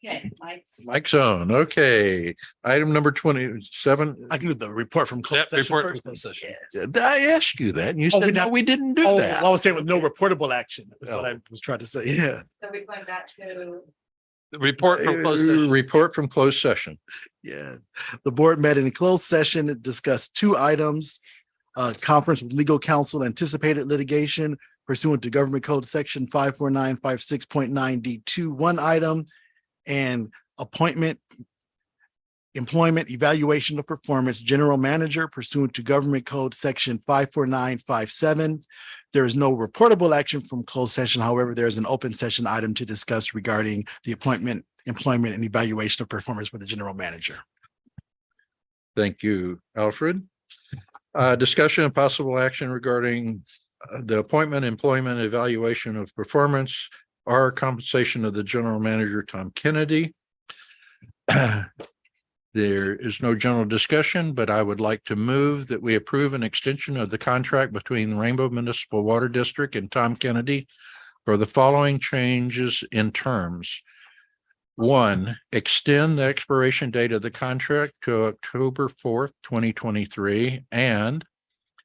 Okay, Mike's. Mike's on. Okay. Item number 27. I can do the report from. closed Yep, session report first. from closed session. Yes. I asked you that and you Oh, said, no, we didn't do Oh, that. I was saying with no reportable action, is what I was trying to say, yeah. So we're going back to. The report from closed session. Report from closed session. Yeah, the board met in a closed session to discuss two items. Conference with legal counsel, anticipated litigation pursuant to Government Code Section 54956.9 D2, one item, and employment evaluation of performance, general manager pursuant to Government Code Section 54957. There is no reportable action from closed session. However, there is an open session item to discuss regarding the appointment, employment, and evaluation of performance for the general manager. Thank you, Alfred. Discussion and possible action regarding the appointment, employment, evaluation of performance, or compensation of the general manager, Tom Kennedy. There is no general discussion, but I would like to move that we approve an extension of the contract between Rainbow Municipal Water District and Tom Kennedy for the following changes in terms. One, extend the expiration date of the contract to October 4th, 2023, and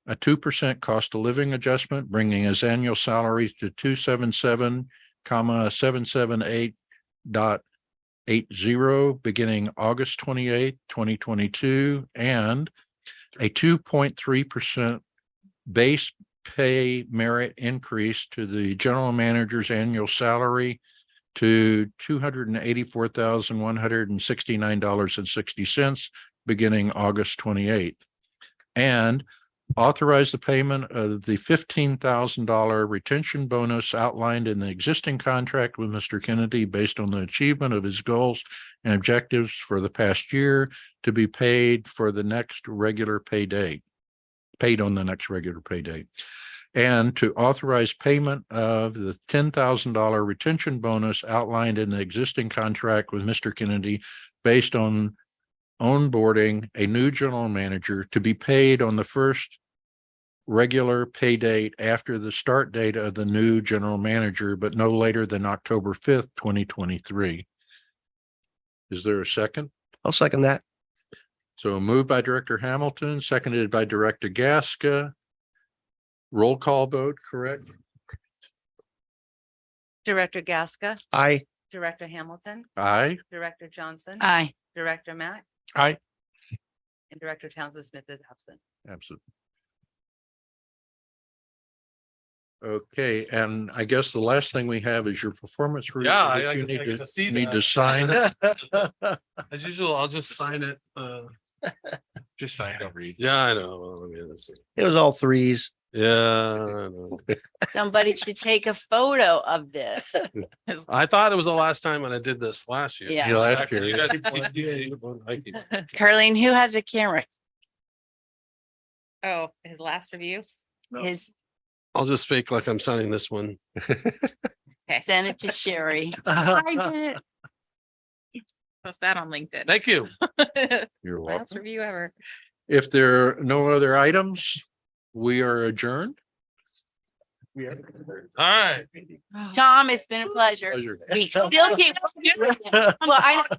a 2% cost of living adjustment, bringing his annual salaries to 277,778.80 beginning August 28th, 2022, and a 2.3% base pay merit increase to the general manager's annual salary to $284,169.60 beginning August 28th. And authorize the payment of the $15,000 retention bonus outlined in the existing contract with Mr. Kennedy based on the achievement of his goals and objectives for the past year to be paid for the next regular pay date, paid on the next regular pay date. And to authorize payment of the $10,000 retention bonus outlined in the existing contract with Mr. Kennedy based on onboarding a new general manager to be paid on the first regular pay date after the start date of the new general manager, but no later than October 5th, 2023. Is there a second? I'll second that. So moved by Director Hamilton, seconded by Director Gasca. Roll call vote, correct? Director Gasca, Aye. Director Hamilton, Aye. Director Johnson. Aye. Director Mack Aye. and Director Townsend Smith is absent. Absolutely. Okay, and I guess the last thing we have is your performance review. Yeah, that I you get need to see need to that. sign. As usual, I'll just sign it. Just sign over you. Yeah, I know. I mean, let's see. It was all threes. Yeah, I know. Somebody should take a photo of this. I thought it was the last time when I did this last year. Yeah. Yeah, last year. You guys- I keep- Carleen, who has a camera? Oh, his last review. His, I'll just fake like I'm signing this one. send it to Sherry. Post that on LinkedIn. Thank you. You're Last welcome. review ever. If there are no other items, we are adjourned. All right. Tom, it's been a pleasure. Pleasure. We still keep. Well, I